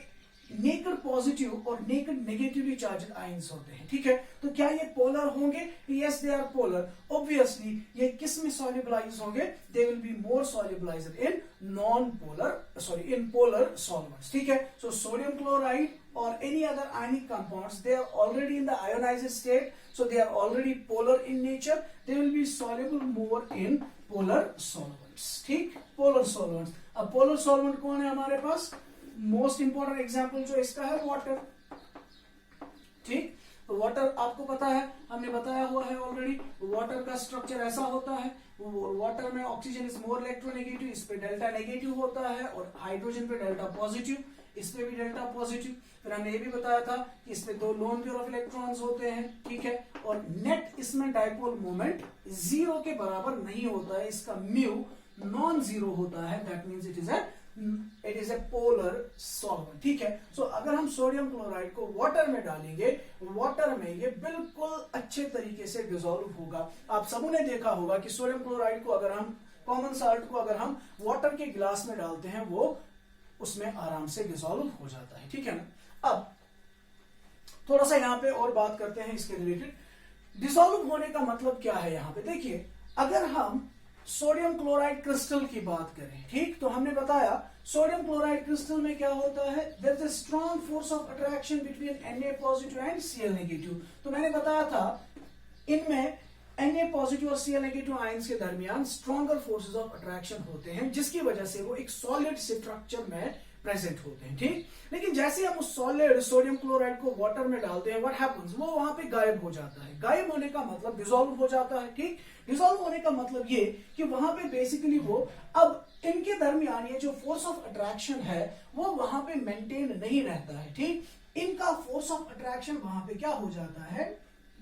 नेकेड पॉजिटिव और नेकेड नेगेटिवली चार्ज्ड आयंस होते हैं। ठीक है, तो क्या ये पोलर होंगे? Yes, they are polar. Obviously ये किस में सॉल्युबलाइज होंगे? They will be more solubilized in non polar, sorry, in polar solvents. ठीक है, so sodium chloride or any other ionic compounds, they are already in the ionized state, so they are already polar in nature, they will be soluble more in polar solvents। ठीक, polar solvents। अब polar solvent कौन है हमारे पास? Most important example जो इसका है, water. ठीक, तो वाटर आपको पता है, हमने बताया हुआ है ऑलरेडी, वाटर का स्ट्रक्चर ऐसा होता है, वाटर में ऑक्सीजन इज मोर इलेक्ट्रोनेगेटिव, इस पे डेल्टा नेगेटिव होता है, और हाइड्रोजन पे डेल्टा पॉजिटिव, इस पे भी डेल्टा पॉजिटिव। फिर हमने ये भी बताया था कि इसमें दो लोन पेयर ऑफ इलेक्ट्रॉन्स होते हैं। ठीक है, और नेट इसमें डाइपोल मोमेंट जीरो के बराबर नहीं होता है, इसका म्यू नॉन जीरो होता है, that means it is a polar solvent. ठीक है, सो अगर हम सोडियम क्लोराइड को वाटर में डालेंगे, वाटर में ये बिल्कुल अच्छे तरीके से डिसॉल्व होगा। आप सबों ने देखा होगा कि सोडियम क्लोराइड को अगर हम, कॉमन साल्ट को अगर हम वाटर के गिलास में डालते हैं, वो उसमें आराम से डिसॉल्व हो जाता है। ठीक है ना। अब थोड़ा सा यहां पे और बात करते हैं इसके रिलेटेड। डिसॉल्व होने का मतलब क्या है? यहां पे देखिए, अगर हम सोडियम क्लोराइड क्रिस्टल की बात करें, ठीक, तो हमने बताया सोडियम क्लोराइड क्रिस्टल में क्या होता है? There is a strong force of attraction between Na positive and Cl negative. तो मैंने बताया था इनमें Na पॉजिटिव और Cl नेगेटिव आयंस के दरमियान स्ट्रॉन्गर फोर्सेस ऑफ अट्रैक्शन होते हैं, जिसकी वजह से वो एक सॉलिड स्ट्रक्चर में प्रेजेंट होते हैं। ठीक, लेकिन जैसे हम उस सॉलिड सोडियम क्लोराइड को वाटर में डालते हैं, व्हाट हैपेंस? वो वहां पे गायब हो जाता है। गायब होने का मतलब डिसॉल्व हो जाता है। ठीक, डिसॉल्व होने का मतलब ये कि वहां पे बेसिकली वो, अब इनके दरमियान ये जो फोर्स ऑफ अट्रैक्शन है वो वहां पे मेंटेन नहीं रहता है। ठीक, इनका फोर्स ऑफ अट्रैक्शन वहां पे क्या हो जाता है?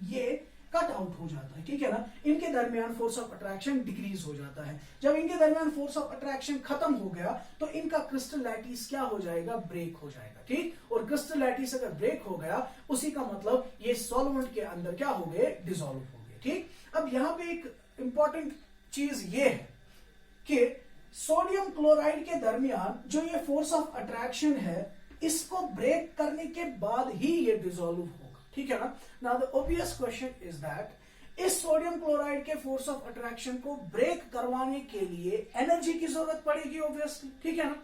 ये कट आउट हो जाता है। ठीक है ना, इनके दरमियान फोर्स ऑफ अट्रैक्शन डिक्रीज हो जाता है। जब इनके दरमियान फोर्स ऑफ अट्रैक्शन खत्म हो गया तो इनका क्रिस्टल लैटिस क्या हो जाएगा? ब्रेक हो जाएगा। ठीक, और क्रिस्टल लैटिस अगर ब्रेक हो गया, उसी का मतलब ये सॉल्वेंट के अंदर क्या हो गए? डिसॉल्व हो गए। ठीक, अब यहां पे एक इंपॉर्टेंट चीज ये है कि सोडियम क्लोराइड के दरमियान जो ये फोर्स ऑफ अट्रैक्शन है, इसको ब्रेक करने के बाद ही ये डिसॉल्व होगा। ठीक है ना। Now the obvious question is that इस सोडियम क्लोराइड के फोर्स ऑफ अट्रैक्शन को ब्रेक करवाने के लिए एनर्जी की जरूरत पड़ेगी ऑब्वियसली। ठीक है ना,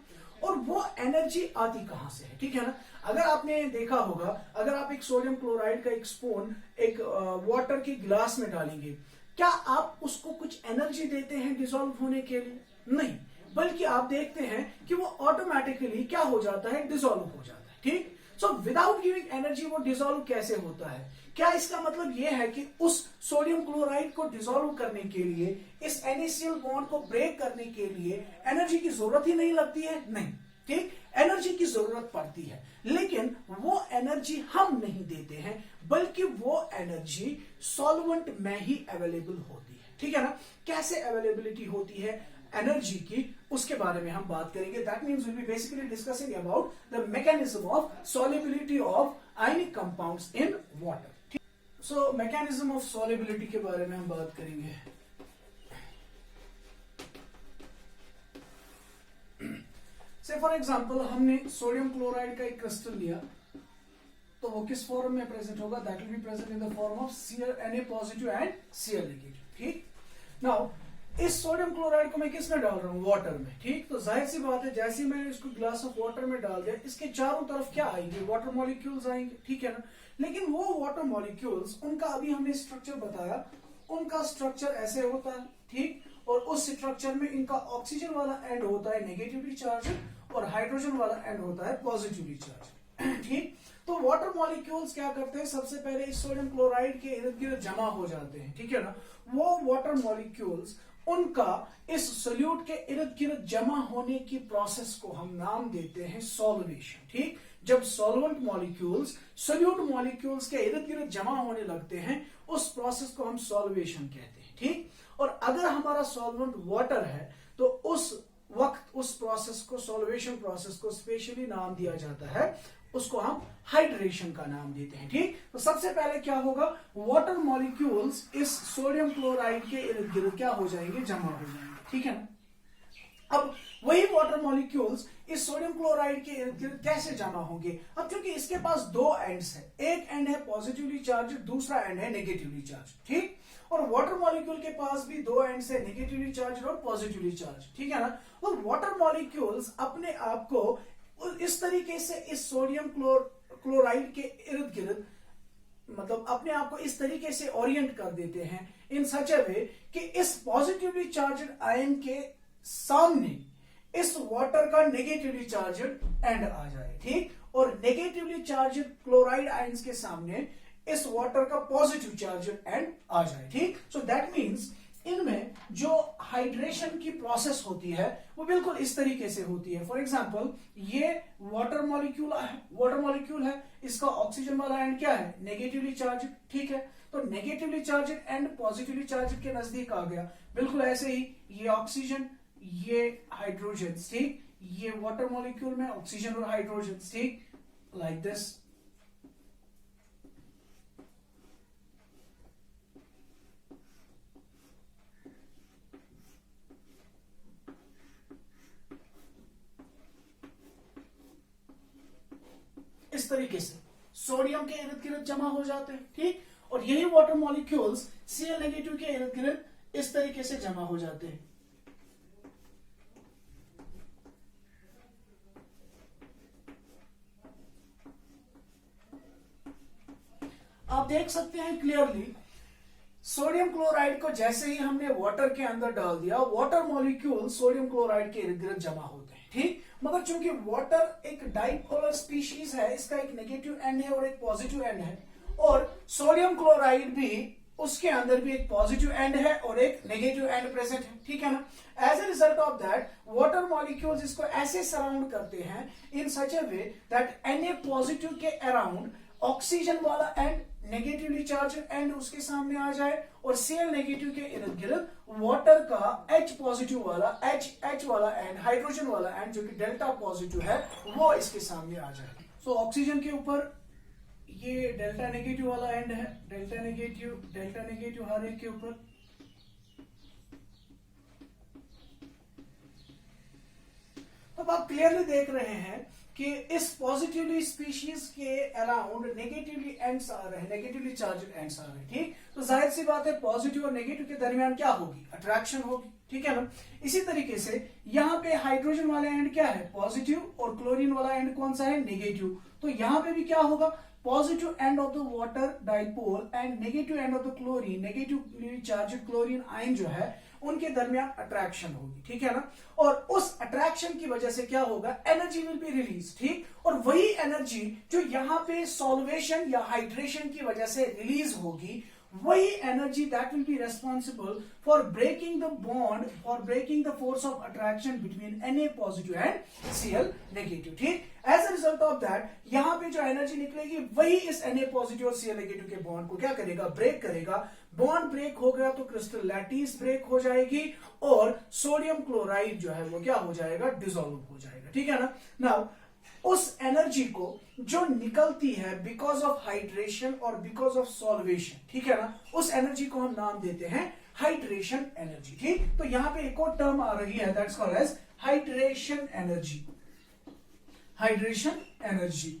और वो एनर्जी आती कहां से है? ठीक है ना, अगर आपने देखा होगा, अगर आप एक सोडियम क्लोराइड का एक स्पून एक वाटर के गिलास में डालेंगे, क्या आप उसको कुछ एनर्जी देते हैं डिसॉल्व होने के लिए? नहीं, बल्कि आप देखते हैं कि वो ऑटोमेटिकली क्या हो जाता है? डिसॉल्व हो जाता है। ठीक, सो विदाउट गिविंग एनर्जी वो डिसॉल्व कैसे होता है? क्या इसका मतलब यह है कि उस सोडियम क्लोराइड को डिसॉल्व करने के लिए, इस NaCl बॉन्ड को ब्रेक करने के लिए एनर्जी की जरूरत ही नहीं लगती है? नहीं। ठीक, एनर्जी की जरूरत पड़ती है, लेकिन वो एनर्जी हम नहीं देते हैं, बल्कि वो एनर्जी सॉल्वेंट में ही अवेलेबल होती है। ठीक है ना। कैसे अवेलेबिलिटी होती है एनर्जी की, उसके बारे में हम बात करेंगे। That means will be basically discussing about the mechanism of solubility of ionic compounds in water. So mechanism of solubility के बारे में हम बात करेंगे। से फॉर एग्जांपल हमने सोडियम क्लोराइड का एक क्रिस्टल लिया, तो वो किस फॉर्म में प्रेजेंट होगा? That will be present in the form of Na positive and Cl negative. ठीक, नाउ इस सोडियम क्लोराइड को मैं किस में डाल रहा हूं? वाटर में। ठीक, तो जाहिर सी बात है, जैसे ही मैंने इसको ग्लास ऑफ वाटर में डाल दिया, इसके चारों तरफ क्या आएंगे? वाटर मॉलिक्यूल्स आएंगे। ठीक है ना, लेकिन वो वाटर मॉलिक्यूल्स, उनका अभी हमने स्ट्रक्चर बताया, उनका स्ट्रक्चर ऐसे होता है। ठीक, और उस स्ट्रक्चर में इनका ऑक्सीजन वाला एंड होता है नेगेटिवली चार्ज और हाइड्रोजन वाला एंड होता है पॉजिटिवली चार्ज। ठीक, तो वाटर मॉलिक्यूल्स क्या करते हैं, सबसे पहले इस सोडियम क्लोराइड के इर्द गिर्द जमा हो जाते हैं, ठीक है ना। वो वाटर मॉलिक्यूल्स उनका इस सोल्यूट के इर्द गिर्द जमा होने की प्रोसेस को हम नाम देते हैं सॉल्वेशन, ठीक। जब सॉल्वेंट मॉलिक्यूल्स सोल्यूट मॉलिक्यूल्स के इर्द गिर्द जमा होने लगते हैं, उस प्रोसेस को हम सॉल्वेशन कहते हैं, ठीक। और अगर हमारा सॉल्वेंट वाटर है तो उस वक्त उस प्रोसेस को, सॉल्वेशन प्रोसेस को स्पेशली नाम दिया जाता है, उसको हम हाइड्रेशन का नाम देते हैं, ठीक। तो सबसे पहले क्या होगा, वाटर मॉलिक्यूल्स इस सोडियम क्लोराइड के इर्द गिर्द क्या हो जाएंगे, जमा हो जाएंगे, ठीक है ना। अब वही वाटर मॉलिक्यूल्स इस सोडियम क्लोराइड के इर्द गिर्द कैसे जमा होंगे, अब क्योंकि इसके पास दो एंड्स है, एक एंड है पॉजिटिवली चार्ज, दूसरा एंड है नेगेटिवली चार्ज, ठीक। और वाटर मॉलिक्यूल के पास भी दो एंड्स है, नेगेटिवली चार्ज और पॉजिटिवली चार्ज, ठीक है ना। तो वाटर मॉलिक्यूल्स अपने आप को इस तरीके से इस सोडियम क्लोराइड के इर्द गिर्द, मतलब अपने आप को इस तरीके से ओरिएंट कर देते हैं इन सच अ वे कि इस पॉजिटिवली चार्ज आयन के सामने इस वाटर का नेगेटिवली चार्जड एंड आ जाए, ठीक। और नेगेटिवली चार्जड क्लोराइड आयंस के सामने इस वाटर का पॉजिटिव चार्जड एंड आ जाए, ठीक। सो दैट मीन्स इनमें जो हाइड्रेशन की प्रोसेस होती है वो बिल्कुल इस तरीके से होती है। फॉर एग्जांपल ये वाटर मॉलिक्यूल है, इसका ऑक्सीजन वाला एंड क्या है, नेगेटिवली चार्ज, ठीक है। तो negatively charge and positively charge के नजदीक आ गया, बिल्कुल ऐसे ही ये ऑक्सीजन, ये हाइड्रोजन, ठीक। ये वाटर मॉलिक्यूल में ऑक्सीजन और हाइड्रोजन, ठीक, लाइक दिस। इस तरीके से सोडियम के इर्द गिर्द जमा हो जाते हैं, ठीक। और यही वाटर मॉलिक्यूल्स Cl नेगेटिव के इर्द गिर्द इस तरीके से जमा हो जाते हैं। आप देख सकते हैं क्लियरली, सोडियम क्लोराइड को जैसे ही हमने वाटर के अंदर डाल दिया, वाटर मॉलिक्यूल सोडियम क्लोराइड के इर्द गिर्द जमा होते हैं, ठीक। मगर चूंकि वाटर एक डाइपोलर स्पीशीज है, इसका एक नेगेटिव एंड है और एक पॉजिटिव एंड है, और सोडियम क्लोराइड भी, उसके अंदर भी एक पॉजिटिव एंड है और एक नेगेटिव एंड प्रेजेंट है, ठीक है ना। As a result of that water molecules इसको ऐसे सराउंड करते हैं in such a way that Na positive के अराउंड ऑक्सीजन वाला एंड नेगेटिवली चार्ज एंड उसके सामने आ जाए, और Cl नेगेटिव के इर्द गिर्द वाटर का H पॉजिटिव वाला, H वाला एंड, हाइड्रोजन वाला एंड जो कि डेल्टा पॉजिटिव है, वो इसके सामने आ जाए। सो ऑक्सीजन के ऊपर ये डेल्टा नेगेटिव वाला एंड है, डेल्टा नेगेटिव हर एक के ऊपर। अब आप क्लियरली देख रहे हैं कि इस पॉजिटिवली स्पीशीज के अराउंड नेगेटिवली एंड्स आ रहे हैं, नेगेटिवली चार्ज एंड्स आ रहे हैं, ठीक। तो जाहिर सी बात है पॉजिटिव और नेगेटिव के दरमियान क्या होगी, अट्रैक्शन होगी, ठीक है ना। इसी तरीके से यहाँ पे हाइड्रोजन वाला एंड क्या है, पॉजिटिव, और क्लोरीन वाला एंड कौन सा है, नेगेटिव। तो यहाँ पे भी क्या होगा, positive end of the water dipole and negative end of the chlorine, negatively charge chlorine ion जो है, उनके दरमियान अट्रैक्शन होगी, ठीक है ना। और उस अट्रैक्शन की वजह से क्या होगा, एनर्जी विल बी रिलीज, ठीक। और वही एनर्जी जो यहाँ पे सॉल्वेशन या हाइड्रेशन की वजह से रिलीज होगी, वही energy that will be responsible for breaking the bond, for breaking the force of attraction between Na positive and Cl negative, ठीक। As a result of that यहाँ पे जो एनर्जी निकलेगी वही इस Na पॉजिटिव और Cl नेगेटिव के bond को क्या करेगा, ब्रेक करेगा। बॉन्ड ब्रेक हो गया तो क्रिस्टल लैटिस ब्रेक हो जाएगी और सोडियम क्लोराइड जो है वो क्या हो जाएगा, डिसॉल्व हो जाएगा, ठीक है ना। नाउ उस एनर्जी को जो निकलती है बिकॉज ऑफ हाइड्रेशन और बिकॉज ऑफ सॉल्वेशन, ठीक है ना, उस एनर्जी को हम नाम देते हैं हाइड्रेशन एनर्जी, ठीक। तो यहां पे एक और टर्म आ रही है, that's called as hydration energy, hydration energy,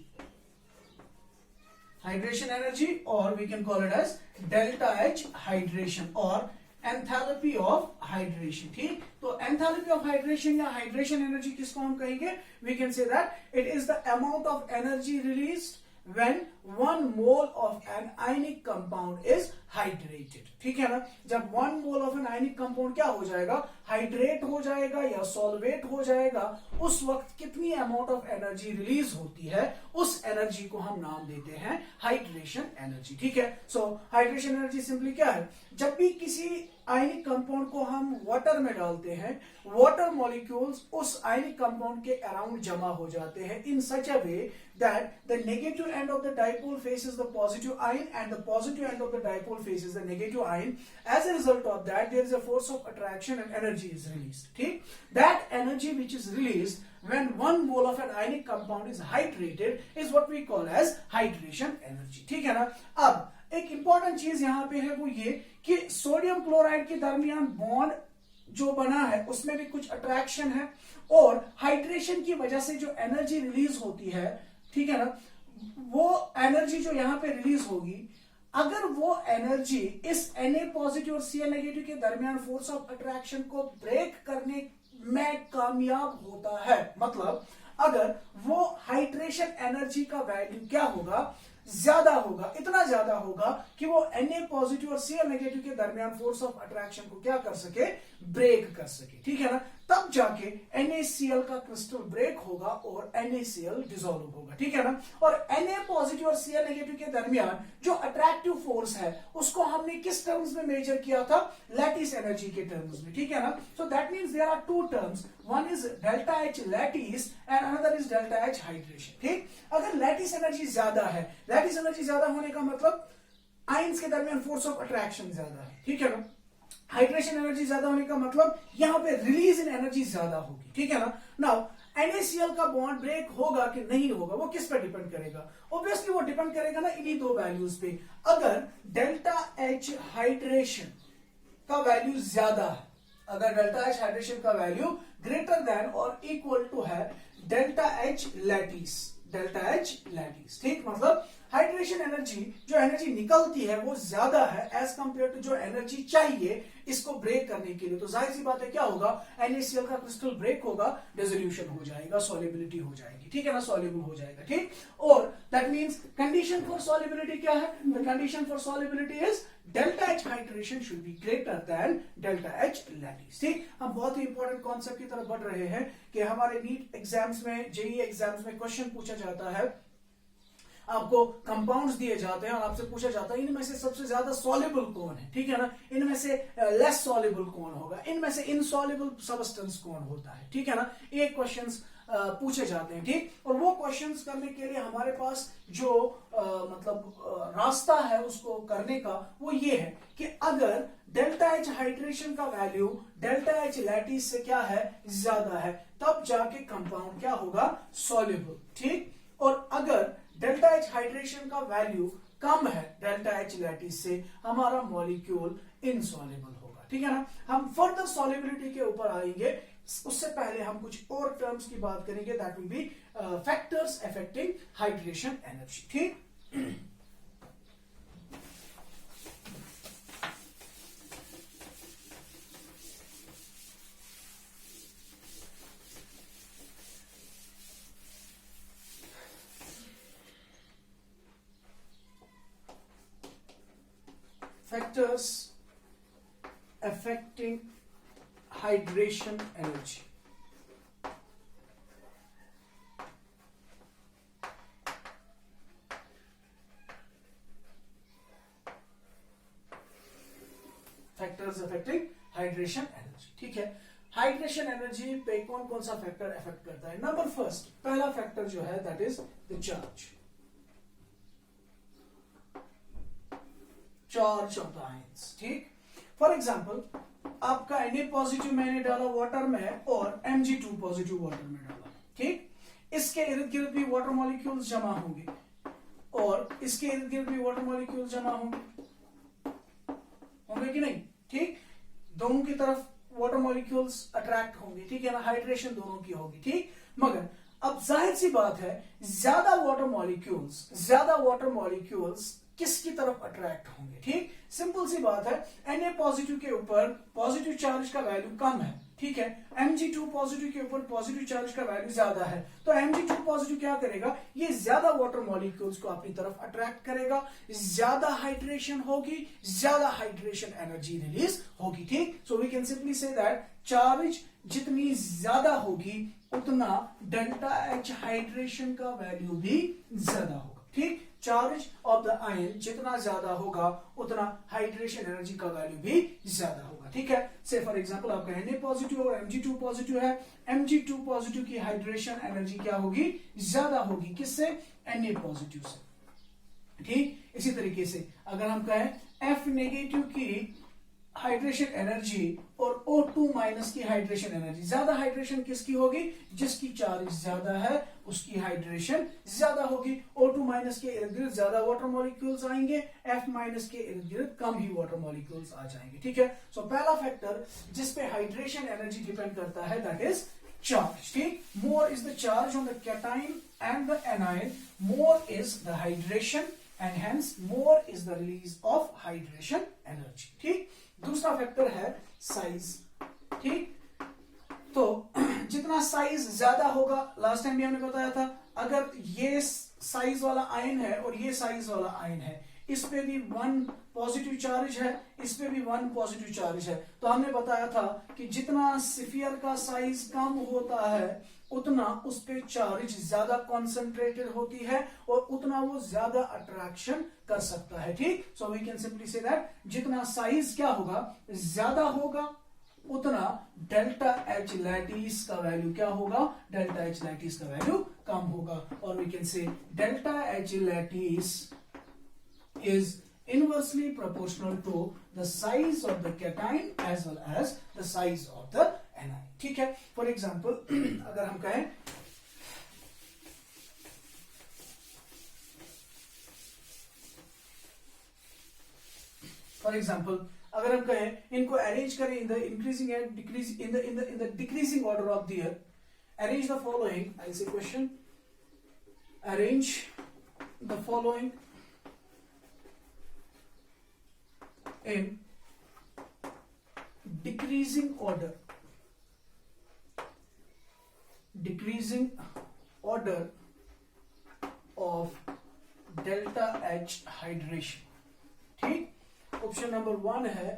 hydration energy, और we can call it as delta H hydration और एंथैल्पी ऑफ हाइड्रेशन, ठीक। तो एंथैल्पी ऑफ हाइड्रेशन या हाइड्रेशन एनर्जी किसको हम कहेंगे, we can say that it is the amount of energy released when 1 mole of an ionic compound is hydrated। ठीक है ना, जब 1 mole of an ionic compound क्या हो जाएगा, हाइड्रेट हो जाएगा या सॉल्वेट हो जाएगा, उस वक्त कितनी अमाउंट ऑफ एनर्जी रिलीज होती है, उस एनर्जी को हम नाम देते हैं हाइड्रेशन एनर्जी। ठीक है, सो हाइड्रेशन एनर्जी सिंपली क्या है, जब भी किसी आयनिक कंपाउंड को हम वाटर में डालते हैं, वाटर मॉलिक्यूल्स उस आयनिक कंपाउंड के अराउंड जमा हो जाते हैं in such a way that the negative end of the dipole faces the positive ion and the positive end of the dipole faces the negative ion. As a result of that, there is a force of attraction and energy is released। ठीक, that energy which is released when 1 mole of an ionic compound is hydrated is what we call as hydration energy। ठीक है ना। अब एक important चीज यहां पे है वो ये कि सोडियम क्लोराइड के दरमियान बॉन्ड जो बना है उसमें भी कुछ अट्रैक्शन है, और हाइड्रेशन की वजह से जो एनर्जी रिलीज होती है, ठीक है ना, वो एनर्जी जो यहां पे रिलीज होगी, अगर वो एनर्जी इस Na पॉजिटिव और Cl नेगेटिव के दरमियान फोर्स ऑफ अट्रैक्शन को ब्रेक करने में कामयाब होता है, मतलब अगर वो हाइड्रेशन एनर्जी का वैल्यू क्या होगा, ज्यादा होगा, इतना ज्यादा होगा कि वो Na पॉजिटिव और Cl नेगेटिव के दरमियान फोर्स ऑफ अट्रैक्शन को क्या कर सके, ब्रेक कर सके। ठीक है ना, तब जाके NaCl का क्रिस्टल ब्रेक होगा और NaCl डिसॉल्व होगा। ठीक है ना, और Na पॉजिटिव और Cl नेगेटिव के दरमियान जो अट्रैक्टिव फोर्स है उसको हमने किस टर्म्स में मेजर किया था, लैटिस एनर्जी के टर्म्स में। ठीक है ना, so that means there are two terms, one is delta H lattice and another is delta H hydration. ठीक, अगर लैटिस एनर्जी ज्यादा है, लैटिस एनर्जी ज्यादा होने का मतलब आयंस के दरमियान फोर्स ऑफ अट्रैक्शन ज्यादा है। ठीक है ना, हाइड्रेशन एनर्जी ज्यादा होने का मतलब यहां पे रिलीज इन एनर्जी ज्यादा होगी। ठीक है ना। नाउ NaCl का बॉन्ड ब्रेक होगा कि नहीं होगा, वो किस पर डिपेंड करेगा, ऑब्वियसली वो डिपेंड करेगा ना इन्हीं दो वैल्यूज पे। अगर डेल्टा H हाइड्रेशन का वैल्यू ज्यादा है, अगर डेल्टा H हाइड्रेशन का वैल्यू ग्रेटर देन और इक्वल टू है delta H lattice, delta H lattice. ठीक, मतलब हाइड्रेशन एनर्जी, जो एनर्जी निकलती है वो ज्यादा है एज कंपेयर टू जो एनर्जी चाहिए इसको ब्रेक करने के लिए, तो जाहिर सी बात है क्या होगा, NaCl का क्रिस्टल ब्रेक होगा, डिसोल्यूशन हो जाएगा, सॉल्युबिलिटी हो जाएगी। ठीक है ना, सॉल्युबल हो जाएगा। ठीक, और that means condition for solubility क्या है, the condition for solubility is delta H hydration should be greater then delta H lattice. ठीक, हम बहुत ही इंपॉर्टेंट कॉन्सेप्ट की तरफ बढ़ रहे हैं कि हमारे नीट एग्जाम्स में, जेईई एग्जाम्स में क्वेश्चन पूछा जाता है, आपको कंपाउंड्स दिए जाते हैं और आपसे पूछा जाता है इनमें से सबसे ज्यादा सॉल्युबल कौन है। ठीक है ना, इनमें से लेस सॉल्युबल कौन होगा, इनमें से इनसॉल्युबल सब्सटेंस कौन होता है। ठीक है ना, ये क्वेश्चंस पूछे जाते हैं। ठीक, और वो क्वेश्चंस करने के लिए हमारे पास जो मतलब रास्ता है उसको करने का वो ये है कि अगर डेल्टा H हाइड्रेशन का वैल्यू डेल्टा H लैटिस से क्या है, ज्यादा है, तब जाके कंपाउंड क्या होगा, सॉल्युबल। ठीक, और अगर डेल्टा H हाइड्रेशन का वैल्यू कम है डेल्टा H लैटिस से, हमारा मॉलिक्यूल इनसॉल्युबल होगा। ठीक है ना, हम फर्दर सॉल्युबिलिटी के ऊपर आएंगे, उससे पहले हम कुछ और टर्म्स की बात करेंगे, that will B factors affecting hydration energy. ठीक, factors affecting hydration energy। Factors affecting hydration energy. ठीक है, हाइड्रेशन एनर्जी पे कौन कौन सा फैक्टर अफेक्ट करता है। नंबर फर्स्ट, पहला फैक्टर जो है that is the charge, charge of the ions. ठीक, फॉर एग्जाम्पल आपका Na पॉजिटिव मैंने डाला वाटर में और Mg2 पॉजिटिव वाटर में डाला। ठीक, इसके इर्द गिर्द भी वाटर मॉलिक्यूल्स जमा होंगे और इसके इर्द गिर्द भी वाटर मॉलिक्यूल्स जमा होंगे कि नहीं। ठीक, दोनों की तरफ वाटर मॉलिक्यूल्स अट्रैक्ट होंगे। ठीक है ना, हाइड्रेशन दोनों की होगी। ठीक, मगर अब जाहिर सी बात है ज्यादा वाटर मॉलिक्यूल्स किसकी तरफ अट्रैक्ट होंगे। ठीक, सिंपल सी बात है, Na पॉजिटिव के ऊपर पॉजिटिव चार्ज का वैल्यू कम है, ठीक है, Mg2 पॉजिटिव के ऊपर पॉजिटिव चार्ज का वैल्यू ज्यादा है, तो Mg2 पॉजिटिव क्या करेगा, ये ज्यादा वाटर मॉलिक्यूल्स को अपनी तरफ अट्रैक्ट करेगा, ज्यादा हाइड्रेशन होगी, ज्यादा हाइड्रेशन एनर्जी रिलीज होगी। ठीक, so we can simply say that charge जितनी ज्यादा होगी उतना डेल्टा एच हाइड्रेशन का वैल्यू भी ज्यादा होगा। ठीक, चार्ज ऑफ द आयन जितना ज्यादा होगा उतना हाइड्रेशन एनर्जी का वैल्यू भी ज्यादा होगा। ठीक है, से फॉर एग्जांपल आपका Na पॉजिटिव और Mg2 पॉजिटिव है, Mg2 पॉजिटिव की हाइड्रेशन एनर्जी क्या होगी, ज्यादा होगी, किससे, Na पॉजिटिव से। ठीक, इसी तरीके से अगर हम कहें F नेगेटिव की हाइड्रेशन एनर्जी और O2 माइनस की हाइड्रेशन एनर्जी, ज्यादा हाइड्रेशन किसकी होगी, जिसकी चार्ज ज्यादा है उसकी हाइड्रेशन ज्यादा होगी। O2 माइनस के इर्द गिर्द ज्यादा वाटर मॉलिक्यूल्स आएंगे, F माइनस के इर्द गिर्द कम ही वाटर मॉलिक्यूल्स आ जाएंगे। ठीक है, सो पहला फैक्टर जिसपे हाइड्रेशन एनर्जी डिपेंड करता है दैट इज चार्ज। ठीक, more is the charge on the cation and the anion, more is the hydration and hence more is the release of hydration energy. ठीक, दूसरा फैक्टर है size. ठीक, तो जितना size ज्यादा होगा, लास्ट टाइम भी हमने बताया था, अगर ये साइज वाला आयन है और ये साइज वाला आयन है, इस पे भी 1 पॉजिटिव चार्ज है, इस पे भी 1 पॉजिटिव चार्ज है, तो हमने बताया था कि जितना स्फीयर का साइज कम होता है उतना उस पे चार्ज ज्यादा कॉन्सेंट्रेटेड होती है और उतना वो ज्यादा अट्रैक्शन कर सकता है। ठीक, so we can simply say that जितना साइज क्या होगा, ज्यादा होगा, उतना डेल्टा एच लैटिस का वैल्यू क्या होगा, डेल्टा एच लैटिस का वैल्यू कम होगा, और we can say delta H lattice is inversely proportional to the size of the cation as well as the size of the anion। ठीक है, for example अगर हम कहें इनको अरेंज करें in the increasing and decreasing in the decreasing order of the year, arrange the following, I say question, arrange the following in decreasing order of delta H hydration। ठीक, option number 1 है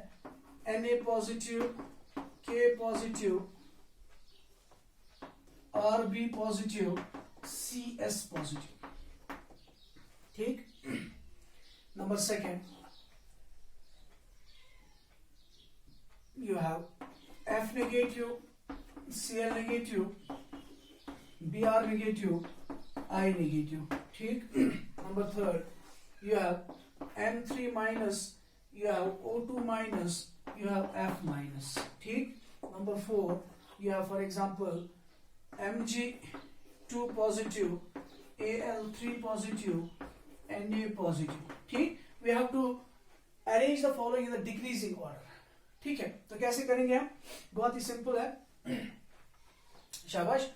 Na positive, K positive, Rb positive, Cs positive. ठीक, number 2 you have F negative, Cl negative, Br negative, I negative। ठीक, number 3 you have N3 minus, you have O2 minus, you have F minus। ठीक, number 4 you have for example Mg2 positive, Al3 positive, Na positive। ठीक, we have to arrange the following in the decreasing order। ठीक है, तो कैसे करेंगे हम, बहुत ही simple है, शाबाश,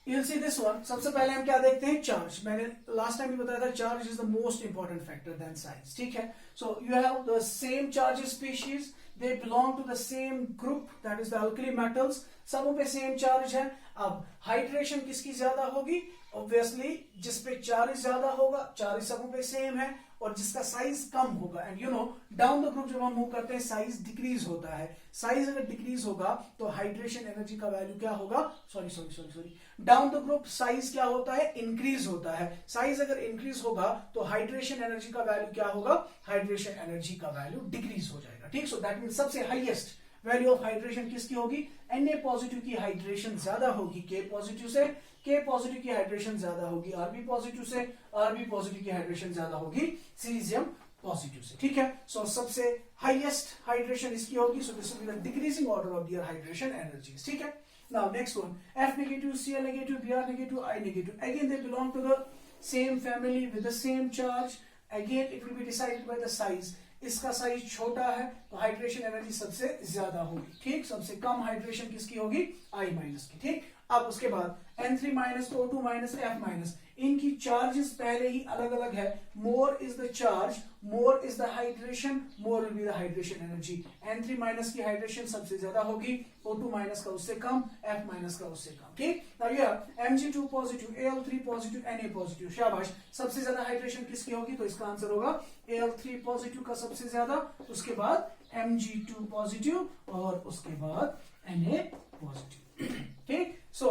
you'll see this one। सबसे पहले हम क्या देखते हैं, चार्ज। मैंने लास्ट टाइम भी बताया था charge is the most important factor then size. ठीक है, so you have the same charge species, they belong to the same group that is the alkali metals, सबों पे सेम चार्ज है। अब हाइड्रेशन किसकी ज्यादा होगी, ऑब्वियसली जिसपे चार्ज ज्यादा होगा, चार्ज सबों पे सेम है, और जिसका साइज कम होगा, and you know down the group जब हम मूव करते हैं साइज डिक्रीज होता है, साइज अगर डिक्रीज होगा तो हाइड्रेशन एनर्जी का वैल्यू क्या होगा, sorry down the group size क्या होता है, इंक्रीज होता है, साइज अगर इंक्रीज होगा तो हाइड्रेशन एनर्जी का वैल्यू क्या होगा, हाइड्रेशन एनर्जी का वैल्यू डिक्रीज हो जाएगा। ठीक, सो दैट मीन सबसे हाईएस्ट वैल्यू ऑफ हाइड्रेशन किसकी होगी, Na पॉजिटिव की हाइड्रेशन ज्यादा होगी K पॉजिटिव से, K पॉजिटिव की हाइड्रेशन ज्यादा होगी Rb पॉजिटिव से, Rb पॉजिटिव की हाइड्रेशन ज्यादा होगी सीजियम पॉजिटिव से। ठीक है, सो सबसे हाईएस्ट हाइड्रेशन इसकी होगी, so this will be the decreasing order of their hydration energies. ठीक है, now next one, F negative, Cl negative, Br negative, I negative, again they belong to the same family with the same charge, again it will be decided by the size. इसका size छोटा है तो hydration energy सबसे ज्यादा होगी। ठीक, सबसे कम hydration किसकी होगी, I माइनस की। ठीक, अब उसके बाद N3 minus, O2 minus, F minus, इनकी चार्जेस पहले ही अलग अलग है। मोर is the charge, more is the hydration, more will be the hydration energy. N3 minus की हाइड्रेशन सबसे ज्यादा होगी, O2 माइनस का उससे कम, F माइनस का उससे कम। ठीक, now you have Mg2 positive, Al3 positive, Na positive. शाबाश, सबसे ज्यादा हाइड्रेशन किसकी होगी? तो इसका आंसर होगा Al3 पॉजिटिव का सबसे ज्यादा, उसके बाद Mg2 पॉजिटिव और उसके बाद Na पॉजिटिव। ठीक, so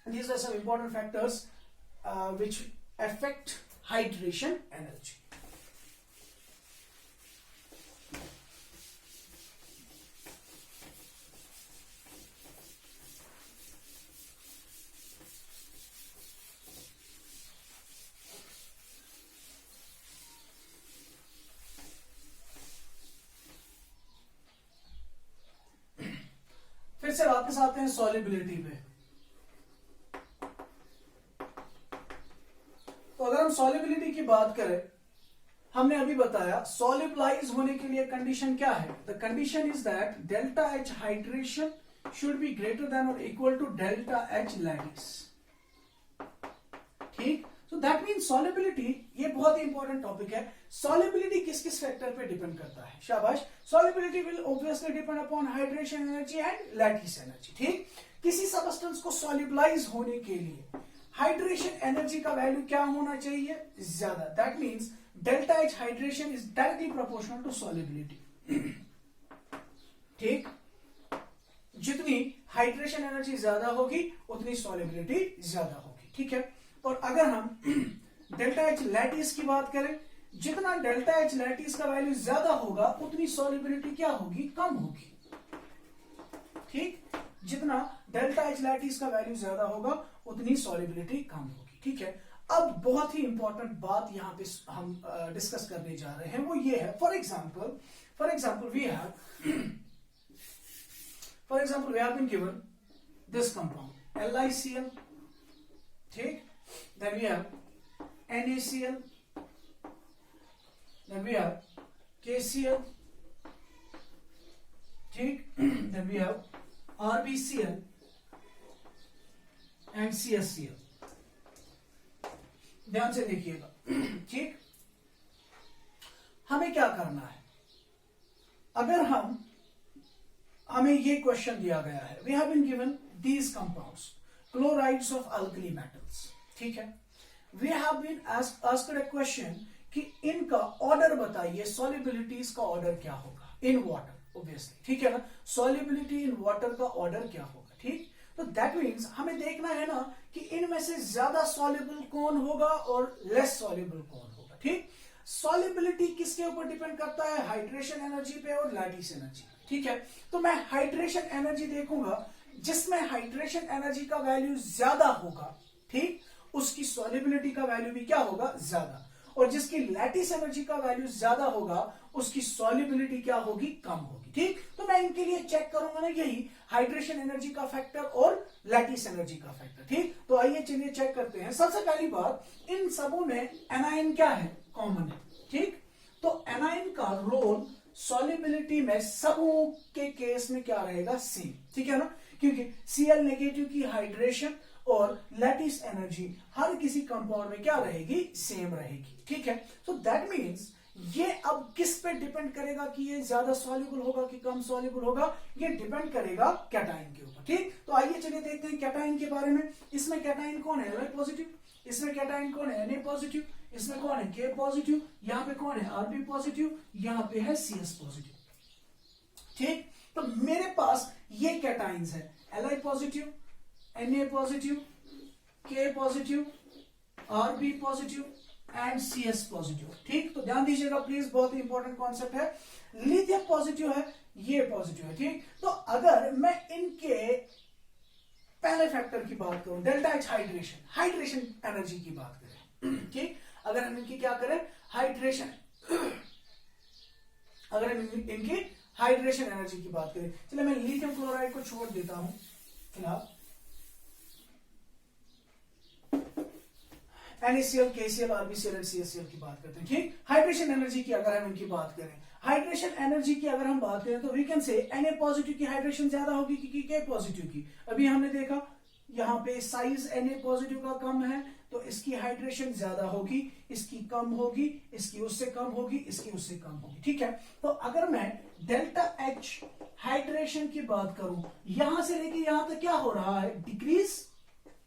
these are some important factors which affect hydration energy. फिर से वापस आते हैं सॉल्युबिलिटी पे। तो अगर हम सॉल्युबिलिटी की बात करें, हमने अभी बताया सॉल्युबलाइज होने के लिए कंडीशन क्या है? The condition is that delta H hydration should be greater than और equal to delta H lattice. ठीक, सो दैट मीन सॉल्युबिलिटी, ये बहुत ही इंपॉर्टेंट टॉपिक है। सॉल्युबिलिटी किस किस फैक्टर पे डिपेंड करता है? शाबाश, solubility will obviously depend upon hydration energy and lattice energy. ठीक, किसी सबस्टेंस को सॉल्युबलाइज होने के लिए हाइड्रेशन एनर्जी का वैल्यू क्या होना चाहिए? ज्यादा। That means delta H hydration is directly proportional to solubility. ठीक, जितनी हाइड्रेशन एनर्जी ज्यादा होगी उतनी सॉल्युबिलिटी ज्यादा होगी। ठीक है, और अगर हम डेल्टा एच लैटिस की बात करें, जितना डेल्टा एच लैटिस का वैल्यू ज्यादा होगा उतनी सॉल्युबिलिटी क्या होगी? कम होगी। ठीक, जितना डेल्टा एच लैटिस का वैल्यू ज्यादा होगा उतनी सॉल्युबिलिटी कम होगी। ठीक है, अब बहुत ही इंपॉर्टेंट बात यहां पे हम डिस्कस करने जा रहे हैं, वो ये है, for example we have been given this compound LiCl, ठीक, then we have NaCl, then we have KCl, ठीक, then we have RbCl and CsCl। ध्यान से देखिएगा। ठीक, हमें क्या करना है? अगर हमें ये क्वेश्चन दिया गया है, we have been given these compounds, chlorides of alkali metals. ठीक है, we have been asked a question कि इनका ऑर्डर बताइए, सॉल्युबिलिटीज का ऑर्डर क्या होगा इन वाटर, ऑब्वियसली। ठीक है ना, सॉल्युबिलिटी इन वाटर का ऑर्डर क्या होगा? ठीक, तो दैट मीन्स हमें देखना है ना कि इनमें से ज्यादा सॉल्युबल कौन होगा और लेस सॉल्युबल कौन होगा। ठीक, सॉल्युबिलिटी किसके ऊपर डिपेंड करता है? हाइड्रेशन एनर्जी पे और लैटिस एनर्जी। ठीक है, तो मैं हाइड्रेशन एनर्जी देखूंगा, जिसमें हाइड्रेशन एनर्जी का वैल्यू ज्यादा होगा, ठीक, उसकी सॉल्युबिलिटी का वैल्यू भी क्या होगा? ज्यादा। और जिसकी लैटिस एनर्जी का वैल्यू ज्यादा होगा उसकी सॉल्युबिलिटी क्या होगी? कम होगी। ठीक, तो मैं इनके लिए चेक करूंगा ना, यही हाइड्रेशन एनर्जी का फैक्टर और लैटिस एनर्जी का फैक्टर। ठीक, तो आइए चलिए चेक करते हैं। सबसे पहली बात, इन सबों में एनाइन क्या है? कॉमन है। ठीक, तो एनाइन का रोल सॉल्युबिलिटी में सबों के केस में क्या रहेगा? सेम। ठीक है ना, क्योंकि Cl नेगेटिव की हाइड्रेशन और लैटिस एनर्जी हर किसी कंपाउंड में क्या रहेगी? सेम रहेगी। ठीक है, सो दैट मीन्स ये अब किस पे डिपेंड करेगा कि ये ज्यादा सॉल्युबल होगा कि कम सॉल्युबल होगा? ये डिपेंड करेगा कैटाइन के ऊपर। ठीक, तो आइए चलिए देखते हैं कैटाइन के बारे में। इसमें कैटाइन कौन है? Li positive. इसमें कैटाइन कौन है? Na positive. इसमें कौन है? K positive. यहाँ पे कौन है? Rb positive. यहाँ पे है Cs पॉजिटिव। ठीक, तो मेरे पास ये कैटाइंस है, Li positive, Na positive, K positive, Rb positive and Cs positive. ठीक, तो ध्यान दीजिएगा प्लीज, बहुत ही इंपॉर्टेंट कॉन्सेप्ट है। लिथियम पॉजिटिव है, ये पॉजिटिव है। ठीक, तो अगर मैं इनके पहले फैक्टर की बात करूं, डेल्टा एच हाइड्रेशन एनर्जी की बात करें, ठीक, अगर हम इनकी क्या करें? हाइड्रेशन, अगर हम इनकी हाइड्रेशन एनर्जी की बात करें, चलिए मैं लिथियम क्लोराइड को छोड़ देता हूं फिलहाल। NaCl, KCl, RbCl और CsCl की बात करते हैं। ठीक, हाइड्रेशन एनर्जी की अगर हम इनकी बात करें, हाइड्रेशन एनर्जी की अगर हम बात करें तो we can say Na positive की हाइड्रेशन ज्यादा होगी कि K पॉजिटिव की। अभी हमने देखा यहाँ पे साइज Na पॉजिटिव का कम है तो इसकी हाइड्रेशन ज्यादा होगी, इसकी कम होगी, इसकी उससे कम होगी, इसकी उससे कम होगी, ठीक है। तो अगर मैं डेल्टा एच हाइड्रेशन की बात करूं, यहां से लेके यहां तक क्या हो रहा है, डिक्रीज,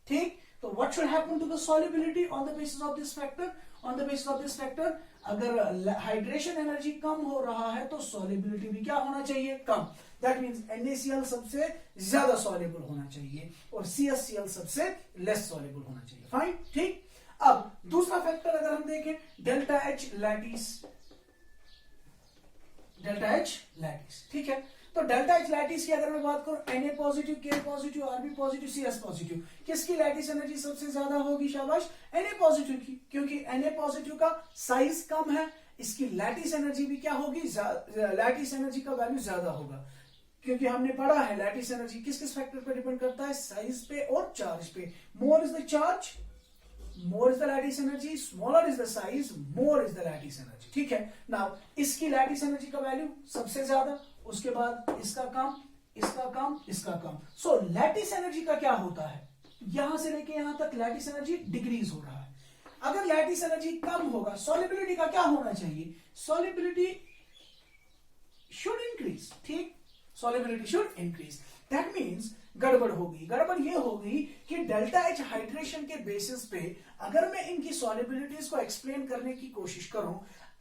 ठीक। तो what should happen to the solubility on the basis of this factor, on the basis of this factor अगर हाइड्रेशन एनर्जी कम हो रहा है तो सॉल्युबिलिटी भी क्या होना चाहिए, कम। दैट मींस NaCl सबसे ज्यादा सॉल्युबल होना चाहिए और CaCl सबसे लेस सॉल्युबल होना चाहिए, फाइन, ठीक। अब दूसरा फैक्टर अगर हम देखें, delta H lattice, delta H lattice, ठीक है। तो डेल्टा एच लैटिस की अगर मैं बात करूं, Na positive, K positive, Rb positive, Cs positive, किसकी लैटिस एनर्जी सबसे ज्यादा होगी, शाबाश, Na पॉजिटिव की, क्योंकि Na पॉजिटिव का साइज कम है, इसकी लैटिस एनर्जी भी क्या होगी, लैटिस एनर्जी का वैल्यू ज्यादा होगा, क्योंकि हमने पढ़ा है लैटिस एनर्जी किस किस फैक्टर पर डिपेंड करता है, साइज पे और चार्ज पे। मोर is the charge, more is the lattice energy, smaller is the size, more is the lattice energy, ठीक है। नाउ इसकी लैटिस एनर्जी का वैल्यू सबसे ज्यादा, उसके बाद इसका कम, इसका कम, इसका कम। सो लैटिस एनर्जी का क्या होता है, यहां से लेके यहां तक लैटिस एनर्जी डिक्रीज हो रहा है। अगर लैटिस एनर्जी कम होगा, सॉल्युबिलिटी का क्या होना चाहिए, सॉल्युबिलिटी शुड इंक्रीज, ठीक, solubility should increase. That means गड़बड़ होगी, गड़बड़ ये होगी कि डेल्टा एच हाइड्रेशन के बेसिस पे अगर मैं इनकी सॉल्युबिलिटीज को एक्सप्लेन करने की कोशिश करूं,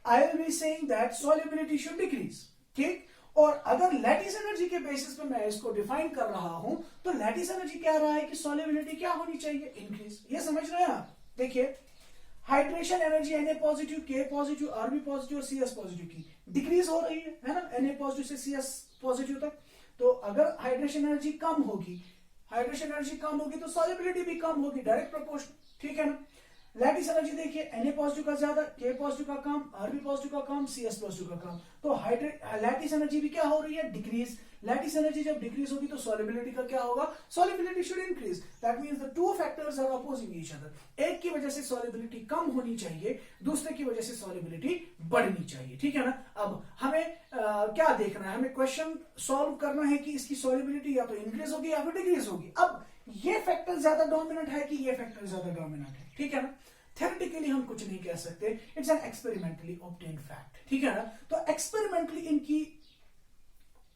I will be saying that solubility should decrease, ठीक। और अगर लैटिस एनर्जी के बेसिस पे मैं इसको डिफाइन कर रहा हूं, तो लैटिस एनर्जी कह रहा है कि सॉल्युबिलिटी क्या होनी चाहिए, इंक्रीज। ये समझ रहे हैं आप, देखिए hydration energy Na positive, K positive, Rb positive और Cs पॉजिटिव की डिक्रीज हो रही है ना, Na पॉजिटिव से Cs पॉजिटिव तक। तो अगर हाइड्रेशन एनर्जी कम होगी, हाइड्रेशन एनर्जी कम होगी तो सॉल्युबिलिटी भी कम होगी, डायरेक्ट प्रोपोर्शन, ठीक है ना। लैटिस एनर्जी देखिए, Na पॉजिटिव का ज्यादा, K पॉजिटिव का कम, Rb पॉजिटिव का कम, Cs पॉजिटिव का कम, तो लैटिस एनर्जी भी क्या हो रही है, डिक्रीज। लैटिस एनर्जी जब डिक्रीज होगी तो सॉल्युबिलिटी का क्या होगा, solubility should increase. That means the two factors are opposing each other. एक की वजह से सॉल्युबिलिटी कम होनी चाहिए, दूसरे की वजह से सॉल्युबिलिटी बढ़नी चाहिए, ठीक है ना। अब हमें क्या देखना है, हमें क्वेश्चन सॉल्व करना है कि इसकी सॉल्युबिलिटी या तो इंक्रीज होगी या फिर डिक्रीज होगी। अब ये फैक्टर ज्यादा डोमिनेंट है कि ये फैक्टर ज्यादा डोमिनेंट है, ठीक है ना। थ्योरेटिकली हम कुछ नहीं कह सकते, it's an experimentally obtained fact, ठीक है ना। तो एक्सपेरिमेंटली इनकी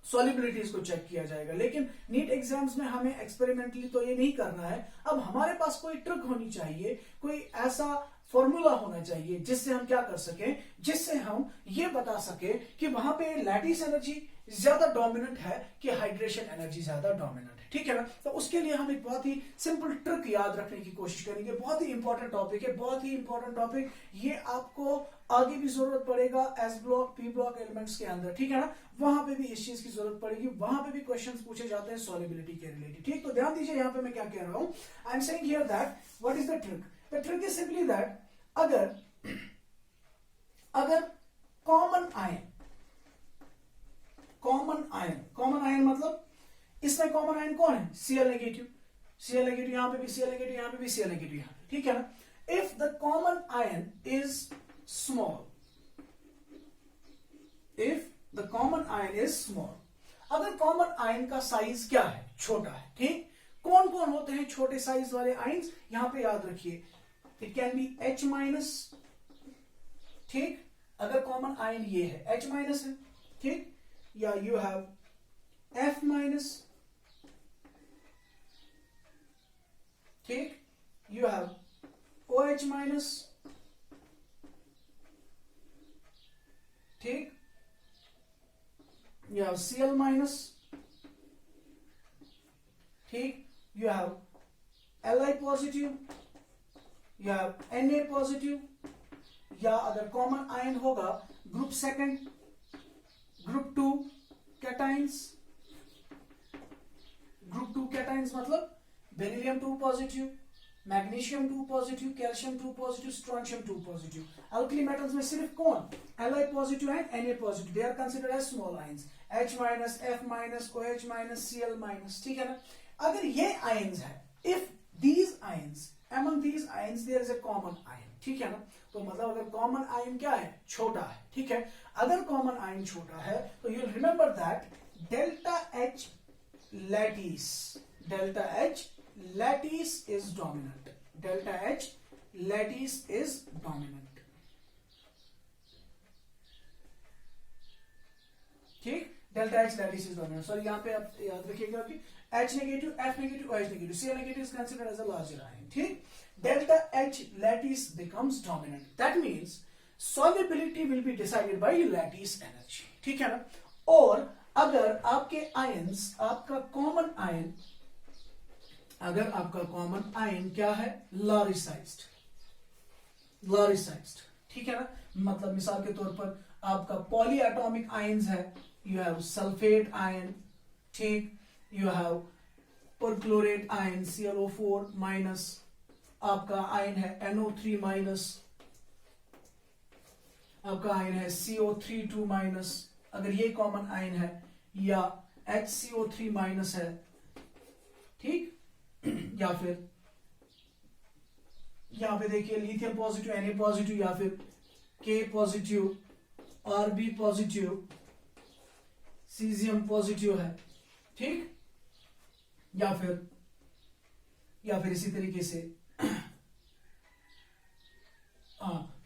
सॉल्युबिलिटीज को चेक किया जाएगा, लेकिन नीट एग्जाम्स में हमें एक्सपेरिमेंटली तो ये नहीं करना है। अब हमारे पास कोई ट्रिक होनी चाहिए, कोई ऐसा फॉर्मूला होना चाहिए जिससे हम क्या कर सके, जिससे हम ये बता सके कि वहां पे लैटिस एनर्जी ज्यादा डोमिनेंट है कि हाइड्रेशन एनर्जी ज्यादा डोमिनेंट है, ठीक है ना। तो उसके लिए हम एक बहुत ही सिंपल ट्रिक याद रखने की कोशिश करेंगे। बहुत ही इंपॉर्टेंट टॉपिक है, बहुत ही इंपॉर्टेंट टॉपिक, ये आपको आगे भी जरूरत पड़ेगा S block, P block elements के अंदर, ठीक है ना। वहां पे भी इस चीज की जरूरत पड़ेगी, वहां पे भी क्वेश्चंस पूछे जाते हैं सॉल्युबिलिटी के रिलेटेड, ठीक। तो ध्यान दीजिए यहां पे मैं क्या कह रहा हूं, I am saying here that what is the trick, the trick is simply that अगर कॉमन आयन मतलब इसमें कॉमन आयन कौन है, Cl नेगेटिव, Cl नेगेटिव, यहां पे भी Cl नेगेटिव, यहां पे भी Cl नेगेटिव, यहां पे, ठीक है ना। If the common ion is small, if the common ion is small, अगर कॉमन आयन का साइज क्या है, छोटा है, ठीक। कौन कौन होते हैं छोटे साइज वाले आयन्स, यहां पे याद रखिए, it can be H minus, ठीक। अगर कॉमन आयन ये है H माइनस है, ठीक, या यू हैव F माइनस, ठीक, यू हैव OH माइनस, ठीक, you have Cl minus, ठीक, you have Li positive, you have Na positive, या अगर कॉमन आयन होगा group second, group 2 cations, group 2 cations मतलब beryllium 2 positive, magnesium 2 positive, calcium 2 positive, strontium 2 positive. Alkali metals में सिर्फ कौन, Li positive and Na positive, they are considered as small ions, H minus, F minus, OH minus, Cl minus, ठीक है ना। अगर ये ions है, if these ions, among these ions there is a common ion, ठीक है ना। तो मतलब अगर कॉमन आयन क्या है, छोटा है, ठीक है। अगर कॉमन आयन छोटा है तो you will remember that delta H lattice, delta H lattice is dominant, delta H lattice is dominant. ठीक, delta H lattice is dominant. Sorry यहां पे आप याद रखिएगा कि H negative, F negative, OH negative, Cl negative is considered as a larger ion. ठीक, delta H lattice becomes dominant. That means solubility will be decided by lattice energy. ठीक है ना। और अगर आपके आयंस, आपका कॉमन आयन, अगर आपका कॉमन आयन क्या है, लॉरिसाइज्ड, लॉरिसाइज्ड, ठीक है ना। मतलब मिसाल के तौर पर आपका पॉली एटॉमिक आयंस है, यू हैव सल्फेट आयन, ठीक, you have perchlorate ion ClO4 minus, आपका आयन है NO3 माइनस, आपका आयन है CO32 माइनस, अगर ये कॉमन आयन है, या HCO3 माइनस है, ठीक, या फिर यहां पे देखिए लिथियम पॉजिटिव, Na पॉजिटिव, या फिर K positive, Rb positive, caesium positive है, ठीक, या फिर इसी तरीके से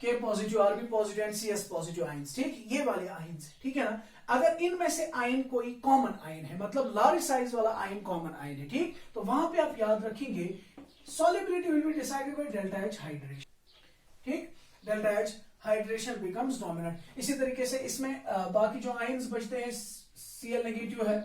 K positive, Rb positive and Cs positive ions, ठीक, ये वाले आयंस, ठीक है ना। अगर इनमें से आयन कोई कॉमन आयन है, मतलब लार्ज साइज वाला आयन कॉमन आयन है, ठीक, तो वहां पे आप याद रखेंगे solubility will be decided by delta H hydration, ठीक, delta H hydration becomes dominant। इसी तरीके से इसमें बाकी जो आयंस बचते हैं, Cl नेगेटिव है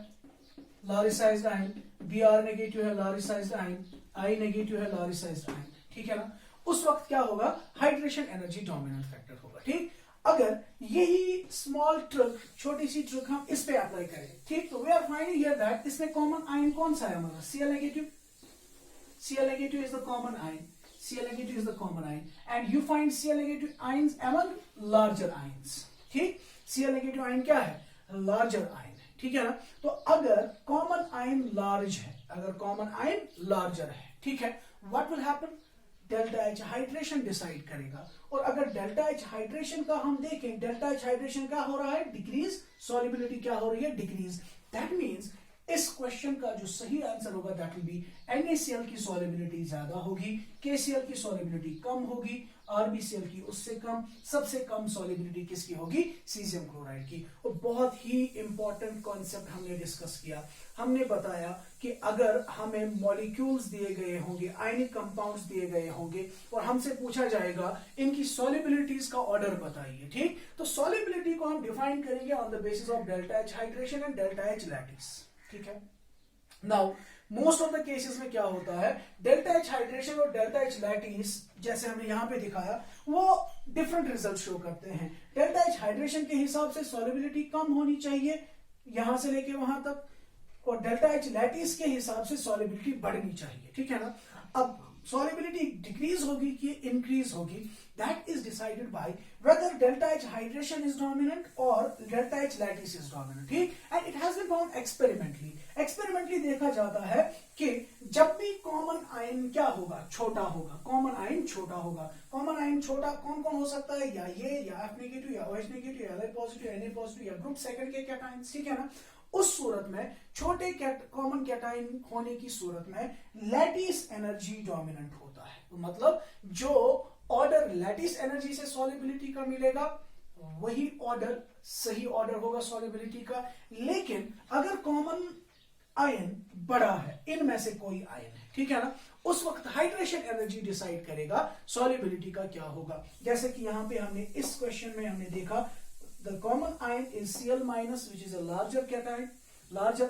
लॉरिसाइज्ड आयन, Br नेगेटिव है लॉरिसाइज्ड आयन, I नेगेटिव है लॉरिसाइज्ड आयन, ठीक है ना। उस वक्त क्या होगा, हाइड्रेशन एनर्जी डोमिनेंट फैक्टर होगा, ठीक। अगर यही स्मॉल ट्रिक, छोटी सी ट्रिक हम इस पे अप्लाई करें, ठीक, तो we are finding here that इसमें कॉमन आयन कौन सा है हमारा, Cl negative, Cl negative is the common ion, Cl negative is the common ion, and you find Cl negative ions among larger ions, ठीक, Cl negative ion क्या है, larger ion, ठीक है ना। तो अगर कॉमन आयन लार्ज है, अगर कॉमन आयन लार्जर है, ठीक है, what will happen, delta H hydration decide करेगा। और अगर डेल्टा एच हाइड्रेशन का हम देखें, डेल्टा एच हाइड्रेशन क्या हो रहा है, डिक्रीज, सॉल्युबिलिटी क्या हो रही है, डिक्रीज। दैट मींस इस क्वेश्चन का जो सही आंसर होगा दैट विल बी NaCl की सॉल्युबिलिटी ज्यादा होगी, KCl की सॉल्युबिलिटी कम होगी, RbCl की उससे कम, सबसे कम सॉल्युबिलिटी किसकी होगी, सीजियम क्लोराइड की। और बहुत ही इंपॉर्टेंट कॉन्सेप्ट हमने डिस्कस किया, हमने बताया कि अगर हमें मॉलिक्यूल्स दिए गए होंगे, आयनिक कंपाउंड्स दिए गए होंगे, और हमसे पूछा जाएगा इनकी सॉल्युबिलिटीज का ऑर्डर बताइए, ठीक, तो सॉल्युबिलिटी को हम डिफाइन करेंगे on the basis of delta H hydration and delta H lattice, ठीक है। Now most of the cases में क्या होता है, डेल्टा एच हाइड्रेशन और डेल्टा एच लैटिस, जैसे हमने यहां पे दिखाया, वो डिफरेंट रिजल्ट शो करते हैं। डेल्टा एच हाइड्रेशन के हिसाब से सॉल्युबिलिटी कम होनी चाहिए यहां से लेके वहां तक, और डेल्टा एच लैटिस के हिसाब से सॉल्युबिलिटी बढ़नी चाहिए, ठीक है ना। अब solubility डिक्रीज होगी कि इंक्रीज होगी, that is decided by whether delta H hydration is dominant और delta H lattice is dominant, ठीक। And it has been found experimentally, experimentally देखा जाता है कि जब भी कॉमन आयन क्या होगा, छोटा होगा, कॉमन आयन छोटा होगा। कॉमन आयन छोटा कौन कौन हो सकता है, या ये, या F नेगेटिव, या OH नेगेटिव, या Li पॉजिटिव, Na पॉजिटिव, या ग्रुप सेकंड के कैटायंस, ठीक है ना। उस सूरत में, छोटे कॉमन कैटायन होने की सूरत में लैटिस एनर्जी डोमिनेंट होता है। तो मतलब जो ऑर्डर लैटिस एनर्जी से सॉल्युबिलिटी का मिलेगा वही ऑर्डर सही ऑर्डर होगा सॉल्युबिलिटी का। लेकिन अगर कॉमन आयन बड़ा है, इनमें से कोई आयन है, ठीक है ना, उस वक्त हाइड्रेशन एनर्जी डिसाइड करेगा सॉल्युबिलिटी का क्या होगा। जैसे कि यहां पे हमने इस क्वेश्चन में हमने देखा, the common ion is Cl minus, which is a larger cation, larger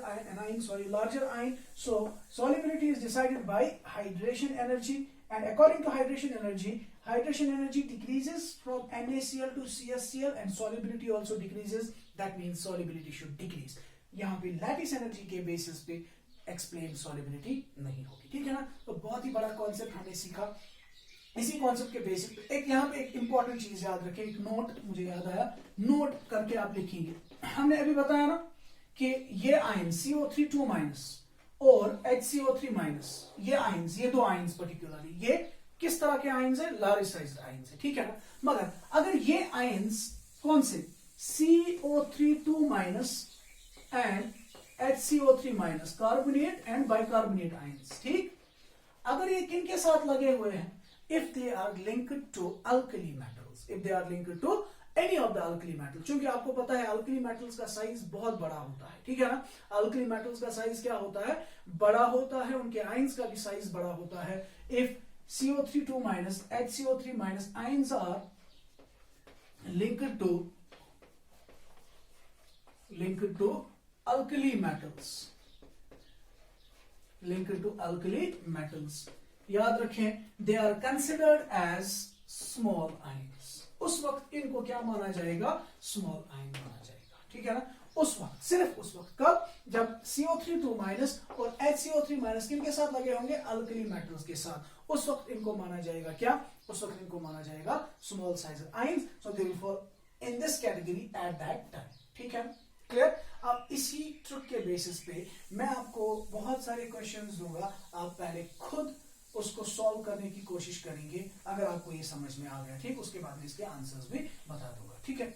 ion. So solubility is decided by hydration energy, and according to hydration energy decreases from NaCl to CsCl, and solubility also decreases. That means solubility should decrease. यहाँ पे lattice energy के basis पे explain solubility नहीं होगी, ठीक है ना। तो बहुत ही बड़ा कॉन्सेप्ट हमने सीखा। इसी कॉन्सेप्ट के बेसिस पे एक यहाँ पे एक इंपॉर्टेंट चीज याद रखें, एक नोट मुझे याद आया, नोट करके आप लिखेंगे। हमने अभी बताया ना कि ये आयन CO3 माइनस और HCO3 माइनस, ये आयंस, ये दो आयंस पर्टिकुलरली, ये किस तरह के आयंस है, लारिसाइज्ड आयंस है, ठीक है ना। मगर अगर ये आयंस कौन से, CO3 minus and HCO3 minus, carbonate and bicarbonate ions, ठीक, अगर ये किन के साथ लगे हुए हैं, if they are linked to alkali metals, if they are linked to any of the alkali metals। क्योंकि आपको पता है alkali metals का साइज बहुत बड़ा होता है, ठीक है ना। alkali metals का साइज क्या होता है, बड़ा होता है, उनके आयंस का भी साइज बड़ा होता है। if CO3 minus HCO3 minus ions are linked to alkali metals, linked to alkali metals, याद रखें, they are considered as small ions। उस वक्त इनको क्या माना जाएगा, स्मॉल आयन माना जाएगा, ठीक है ना। उस वक्त, सिर्फ उस वक्त, कब, जब CO3 माइनस और HCO3 माइनस किनके साथ लगे होंगे, अल्कली मेटल्स के साथ, उस वक्त इनको माना जाएगा क्या, उस वक्त इनको माना जाएगा small size ions. So they will fall in this category at that time, ठीक है, क्लियर। अब इसी ट्रिक के बेसिस पे मैं आपको बहुत सारे क्वेश्चंस दूंगा, आप पहले खुद उसको सॉल्व करने की कोशिश करेंगे। अगर आपको ये समझ में आ गया, ठीक, उसके बाद में इसके आंसर्स भी बता दूंगा, ठीक है।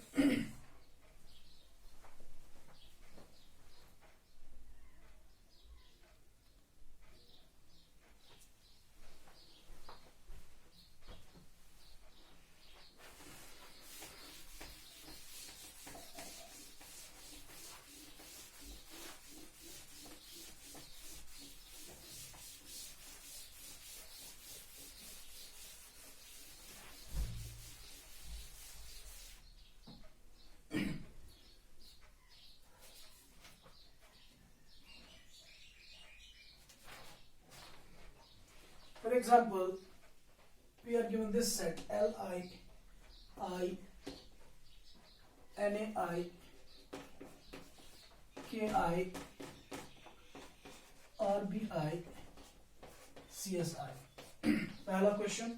For example, we are given this set Li, I, NaI, Ki, Rbi, CSI। पहला question,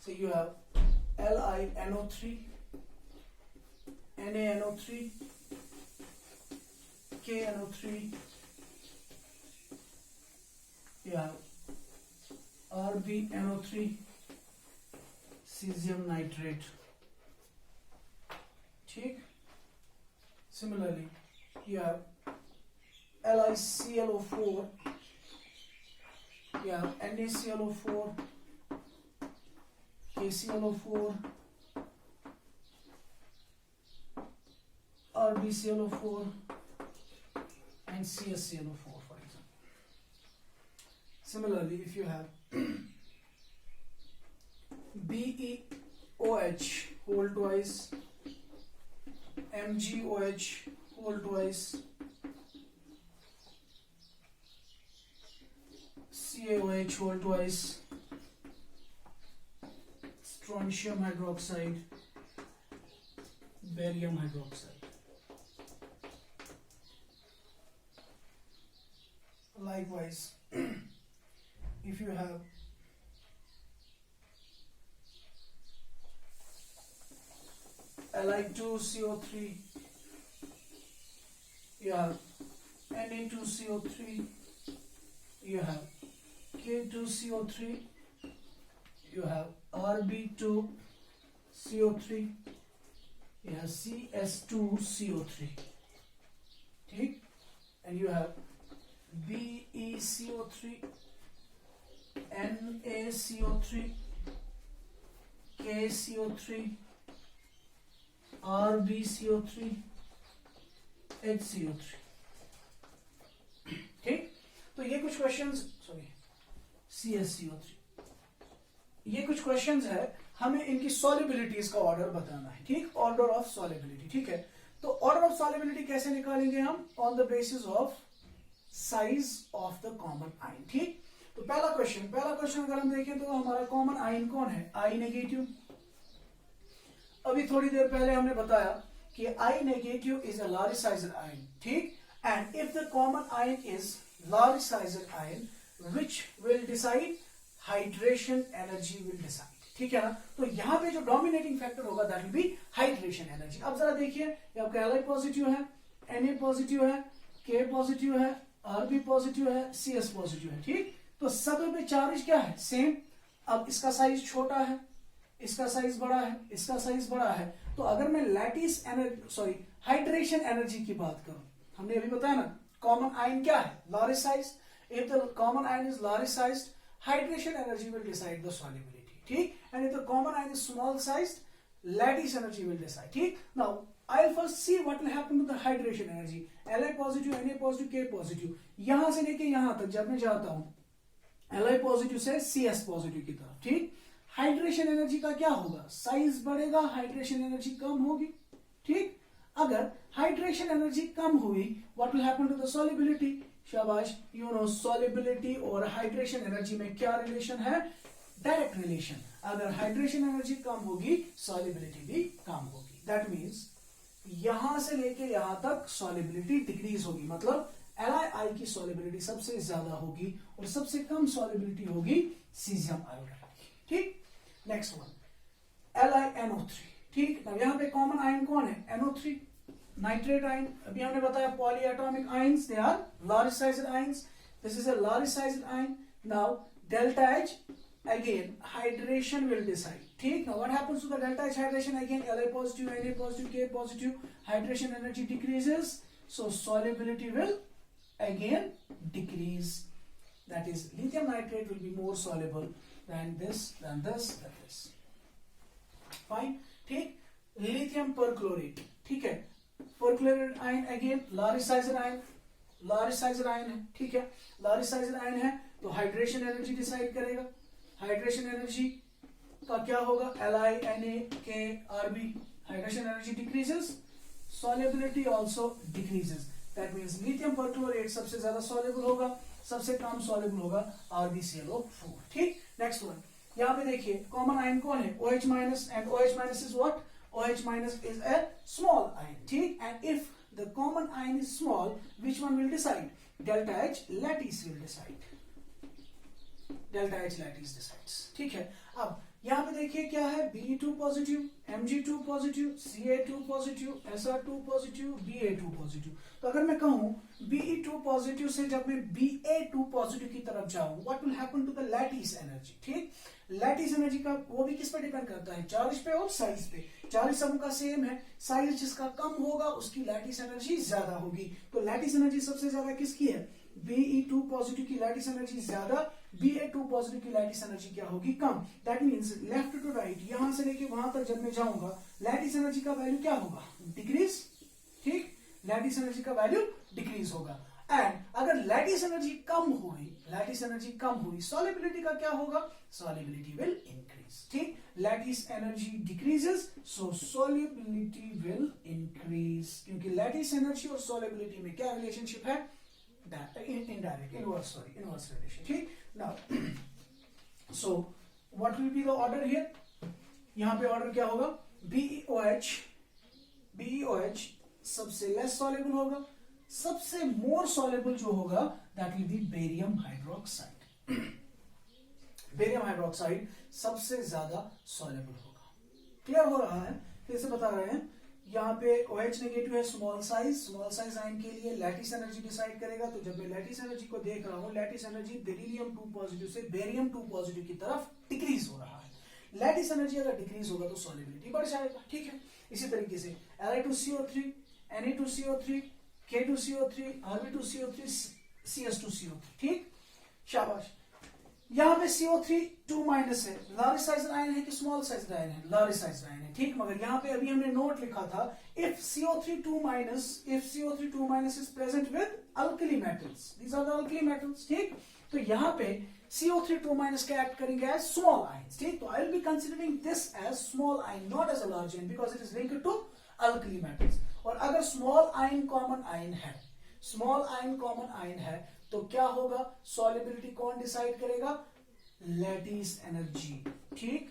so you have LiNO3, NaNO3, KNO3, you have RbNO3, cesium nitrate, ठीक। Similarly, you have LiClO4, you have NaClO4, KClO4, RbClO4 and CsClO4, for example। Similarly, if you have BeOH whole twice, MgOH whole twice, CaOH whole twice, strontium hydroxide, barium hydroxide। Likewise, if you have Li2CO3, you have Na2CO3, you have K2CO3, you have Rb2CO3, you have CS2CO3, ठीक, and you have BeCO3, NaCO3, KCO3, RbCO3, HCO3, ठीक। तो ये कुछ questions, sorry CsCO3, ये कुछ questions है, हमें इनकी सॉल्युबिलिटीज का ऑर्डर बताना है, ठीक, ऑर्डर ऑफ सॉल्युबिलिटी, ठीक है। तो ऑर्डर ऑफ सॉल्युबिलिटी कैसे निकालेंगे हम, on the basis of size of the common ion, ठीक। तो पहला क्वेश्चन अगर हम देखें तो हमारा कॉमन आयन कौन है, आई नेगेटिव। अभी थोड़ी देर पहले हमने बताया कि I negative is a large ion, ठीक, and if the common ion is large ion which will decide hydration energy will decide, ठीक है ना। तो यहाँ पे जो डोमिनेटिंग फैक्टर होगा that will be hydration energy. अब जरा देखिए, ये आपका Li पॉजिटिव है, Na पॉजिटिव है, K पॉजिटिव है, Rb पॉजिटिव है, Cs पॉजिटिव है, ठीक। तो सब पे चार्ज क्या है, सेम। अब इसका साइज छोटा है, इसका साइज बड़ा है, इसका साइज बड़ा है। तो अगर मैं lattice energy, sorry hydration energy की बात करूं, हमने अभी बताया ना कॉमन आयन क्या है, large size. If the common ion is large size, hydration energy will decide the solubility. ठीक, and if the common ion is small sized, lattice energy will decide. ठीक, now I'll first see what will happen to the hydration energy. Li positive, Na positive, K positive. यहां से लेके यहां तक जब मैं जाता हूं Li पॉजिटिव से Cs पॉजिटिव की तरफ, ठीक, हाइड्रेशन एनर्जी का क्या होगा, साइज बढ़ेगा, हाइड्रेशन एनर्जी कम होगी. ठीक, अगर हाइड्रेशन एनर्जी कम हुई, what will happen to the solubility. शाबाश, यू नो सॉल्युबिलिटी और हाइड्रेशन एनर्जी में क्या रिलेशन है, डायरेक्ट रिलेशन. अगर हाइड्रेशन एनर्जी कम होगी, सॉल्युबिलिटी भी कम होगी. दैट मीन्स यहां से लेके यहां तक सॉल्युबिलिटी डिक्रीज होगी, मतलब LiI की सॉल्युबिलिटी सबसे ज्यादा होगी और सबसे कम सॉल्युबिलिटी होगी सीजियम आयोडाइड की. ठीक, नेक्स्ट वन LiNO3. ठीक, अब यहां पे कॉमन आयन कौन है, NO3, नाइट्रेट आयन. अभी हमने बताया polyatomic ions, they are larger sized ions. This is a larger sized ion. Now delta H, again hydration will decide. ठीक, now what happens to the delta H hydration, again Li positive, Na positive, K positive, hydration energy decreases, so solubility will again decrease. That is, lithium nitrate will be more soluble than this, than this, than this. Fine. ठीक, lithium perchlorate. ठीक है, perchlorate ion again loricized ion, loricized ion है. ठीक है, loricized ion है तो hydration energy decide करेगा. Hydration energy का क्या होगा, Li, Na, K, Rb. Hydration energy decreases, solubility also decreases. That means lithium perchlorate सबसे ज्यादा सॉल्युबल होगा, सबसे कम सॉल्युबल होगा RbClO4. ठीक, नेक्स्ट वन. यहां पे देखिए कॉमन आयन कौन है, OH minus, and OH minus is what, OH minus is a small ion. ठीक, and if the common ion is small, which one will decide, delta H lattice will decide. Delta H lattice decides. ठीक है, अब यहां पे देखिए क्या है, Be2 positive, Mg2 positive, Ca2 positive, Sr2 positive, Ba2 positive. तो अगर मैं कहूं Be2 पॉजिटिव से जब मैं Ba2 पॉजिटिव की तरफ जाऊं, what will happen to the lattice energy. ठीक, लैटिस एनर्जी का वो भी किस पे डिपेंड करता है, चार्ज पे और साइज पे. चार्ज सबका सेम है, साइज जिसका कम होगा उसकी लैटिस एनर्जी ज्यादा होगी. तो लैटिस एनर्जी सबसे ज्यादा किसकी है, Be2 पॉजिटिव की लैटिस एनर्जी ज्यादा, Ba2 पॉजिटिव की लैटिस एनर्जी क्या होगी, कम. That means left to right, यहां से लेके वहां तक जब मैं जाऊंगा, लैटिस एनर्जी का वैल्यू क्या होगा, डिक्रीज. ठीक, लैटिस एनर्जी का वैल्यू डिक्रीज होगा. एंड अगर लैटिस एनर्जी कम हुई, लैटिस एनर्जी कम हुई, सॉल्युबिलिटी का क्या होगा, सॉल्युबिलिटी विल इंक्रीज. ठीक, lattice energy decreases, so solubility will increase. क्योंकि लैटिस एनर्जी और सॉल्युबिलिटी में क्या रिलेशनशिप है, indirect, inverse relation. ठीक, now so what will be the order here, यहां पे ऑर्डर क्या होगा, BeOH सबसे लेस सॉल्युबल होगा, सबसे मोर सॉल्युबल जो होगा that will B barium hydroxide. Barium hydroxide सबसे ज्यादा सॉल्युबल होगा. क्लियर हो रहा है, फिर से बता रहे हैं. यहाँ पे OH नेगेटिव है, स्मॉल साइज आयन के लिए लैटिस एनर्जी डिसाइड करेगा. तो जब मैं लैटिस एनर्जी को देख रहा हूं, लैटिस एनर्जी बेरिलियम 2 पॉजिटिव से बेरियम 2 पॉजिटिव की तरफ डिक्रीज हो रहा है. लैटिस एनर्जी अगर डिक्रीज होगा तो सॉल्युबिलिटी बढ़ जाएगा. ठीक है, इसी तरीके से Li2CO3, Na2CO3, K2CO3, Rb2CO3, CS2CO3. ठीक, शाबाश. यहां पे CO3 2 माइनस है, लॉरिसाइज्ड आयन है कि स्मॉल साइज्ड आयन है, लॉरिसाइज्ड आयन है. ठीक, मगर यहां पे अभी हमने नोट लिखा था, if CO3 2 minus is present with alkali metals, these are the alkali metals. ठीक, तो यहां पे CO3 2 minus क्या एक्ट करेंगे as small ions. ठीक, तो I will be considering this as small ion, not as a large ion, because it is linked to alkali metals. और अगर स्मॉल आयन कॉमन आयन है, स्मॉल आयन कॉमन आयन है, तो क्या होगा, solubility कौन डिसाइड करेगा, लैटिस एनर्जी. ठीक,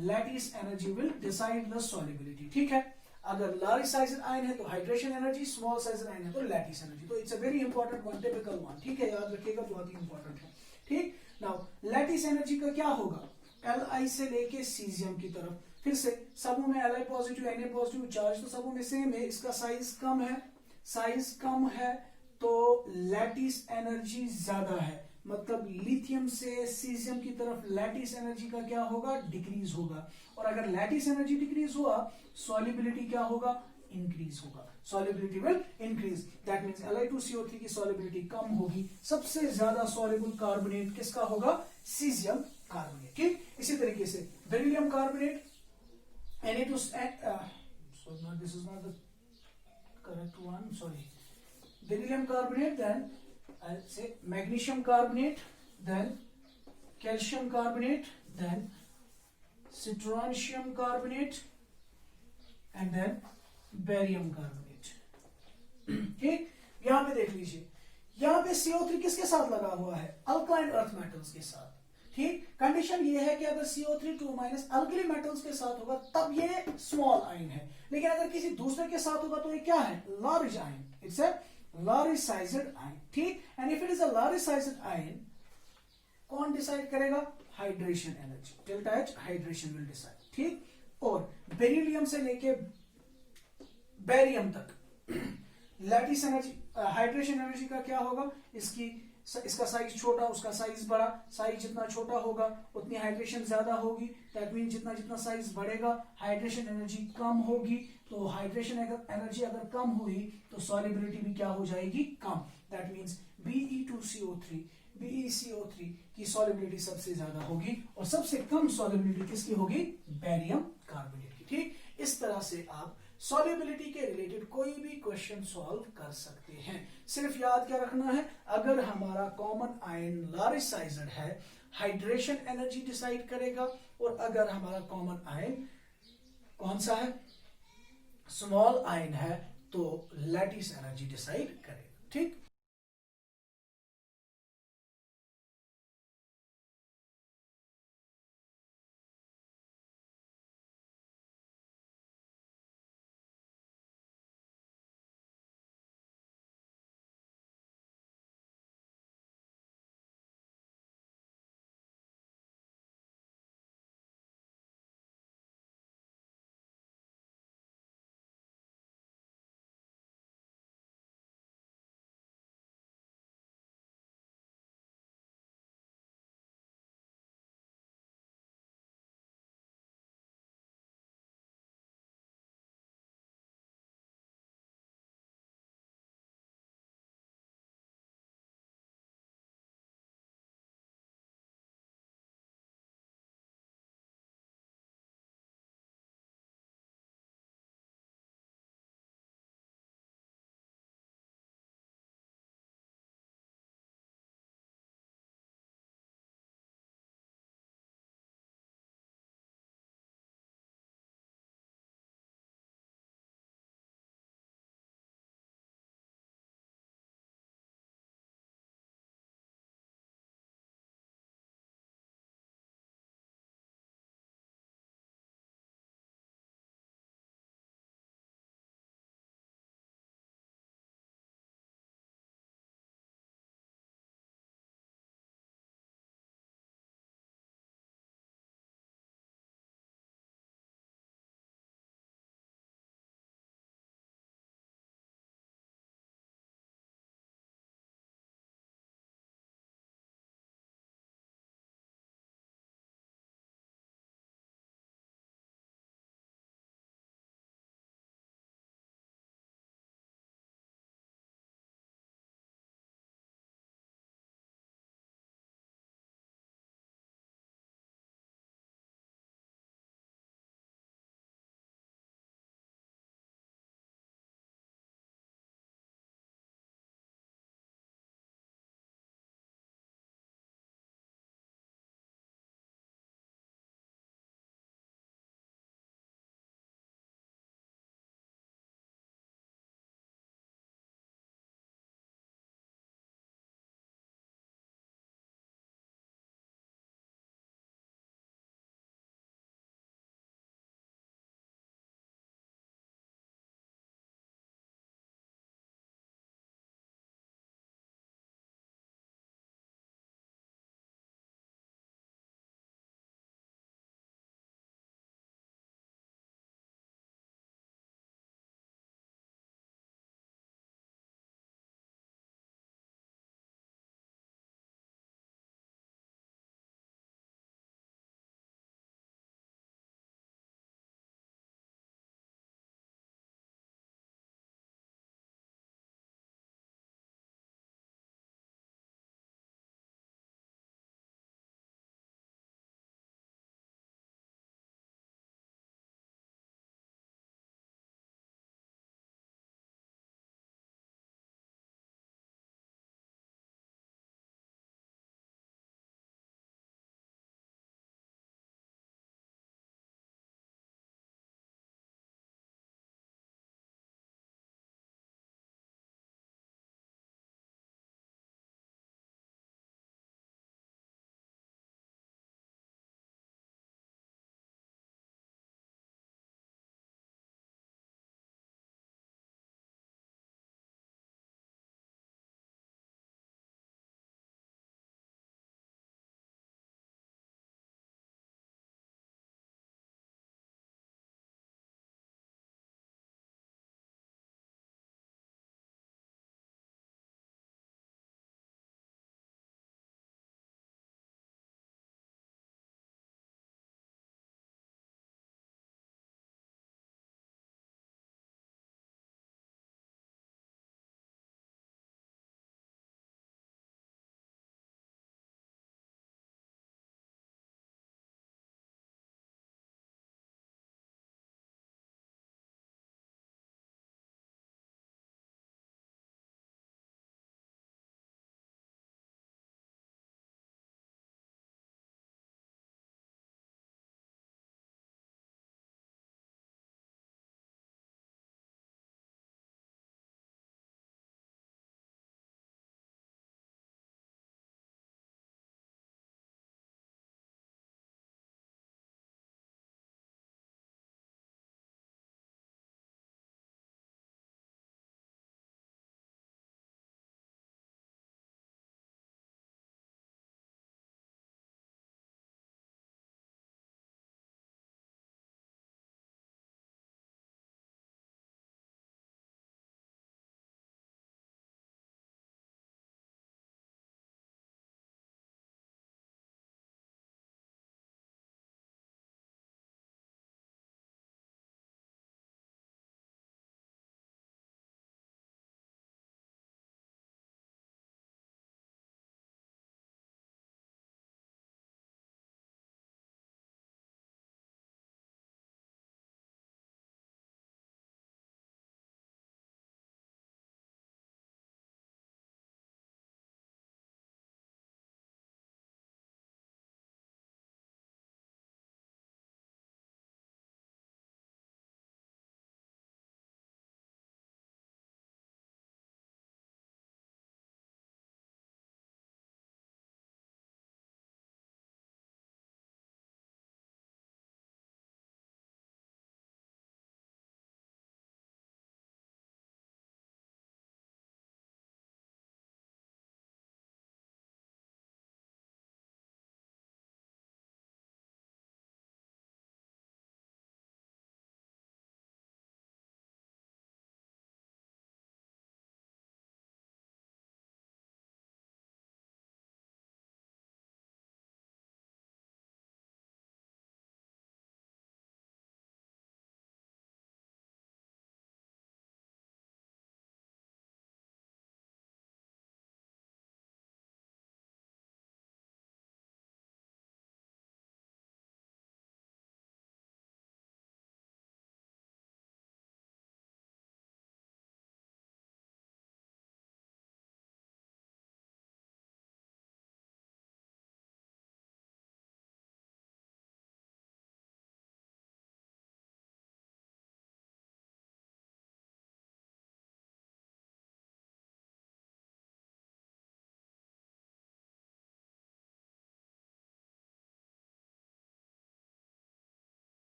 lattice energy will decide the solubility. ठीक है, अगर लॉरिसाइज्ड आयन है तो hydration energy, small sized ion है तो लैटिस एनर्जी. तो it's a very important one, typical one. ठीक है, याद रखिएगा, बहुत ही इंपॉर्टेंट है. ठीक, नाउ लैटिस एनर्जी का क्या होगा, Li से लेके सीजियम की तरफ. फिर से सबों में Li positive, Na positive, charge तो सबों में सेम है, इसका साइज कम है, साइज कम है तो लैटिस एनर्जी ज्यादा है, मतलब लिथियम से सीजियम की तरफ लैटिस एनर्जी का क्या होगा, डिक्रीज होगा. और अगर लैटिस एनर्जी डिक्रीज हुआ, सॉल्युबिलिटी क्या होगा, इंक्रीज होगा, solubility will increase. That means Li2CO3 की सॉल्युबिलिटी कम होगी। सबसे ज्यादा सॉल्युबल कार्बोनेट किसका होगा? Caesium carbonate. ठीक, इसी तरीके से beryllium carbonate Na2 so not this is not the correct one, sorry, beryllium carbonate, then I'll say magnesium carbonate, then calcium carbonate, then strontium carbonate, and then barium carbonate. ठीक, यहां पे देख लीजिए, यहां पे CO3 किसके साथ लगा हुआ है? अल्कालाइन अर्थ मेटल्स के साथ। ठीक, कंडीशन ये है कि अगर CO3 2- अल्कली मेटल्स के साथ होगा तब ये स्मॉल आयन है, लेकिन अगर किसी दूसरे के साथ होगा तो ये क्या है? Large ion. It's a large sized ion. ठीक, and if it is a large sized ion, कौन डिसाइड करेगा? Hydration energy, delta H hydration will decide. ठीक, और बेरिलियम से लेके बेरियम तक लैटिस एनर्जी, हाइड्रेशन एनर्जी का क्या होगा? इसका साइज छोटा, उसका साइज बड़ा। साइज जितना छोटा होगा उतनी हाइड्रेशन ज्यादा होगी। दैट मीन जितना जितना साइज बढ़ेगा हाइड्रेशन एनर्जी कम होगी। तो हाइड्रेशन एनर्जी अगर कम हुई तो सॉल्युबिलिटी भी क्या हो जाएगी? कम। दैट मीन्स BeCO3 की सॉल्युबिलिटी सबसे ज्यादा होगी और सबसे कम सॉल्युबिलिटी किसकी होगी? बेरियम कार्बोनेट की। ठीक, इस तरह से आप सॉल्युबिलिटी के रिलेटेड कोई भी क्वेश्चन सॉल्व कर सकते हैं। सिर्फ याद क्या रखना है, अगर हमारा कॉमन आयन लार्जिसाइज्ड है हाइड्रेशन एनर्जी डिसाइड करेगा, और अगर हमारा कॉमन आयन कौन सा है? स्मॉल आयन है, तो लैटिस एनर्जी डिसाइड करेगा। ठीक,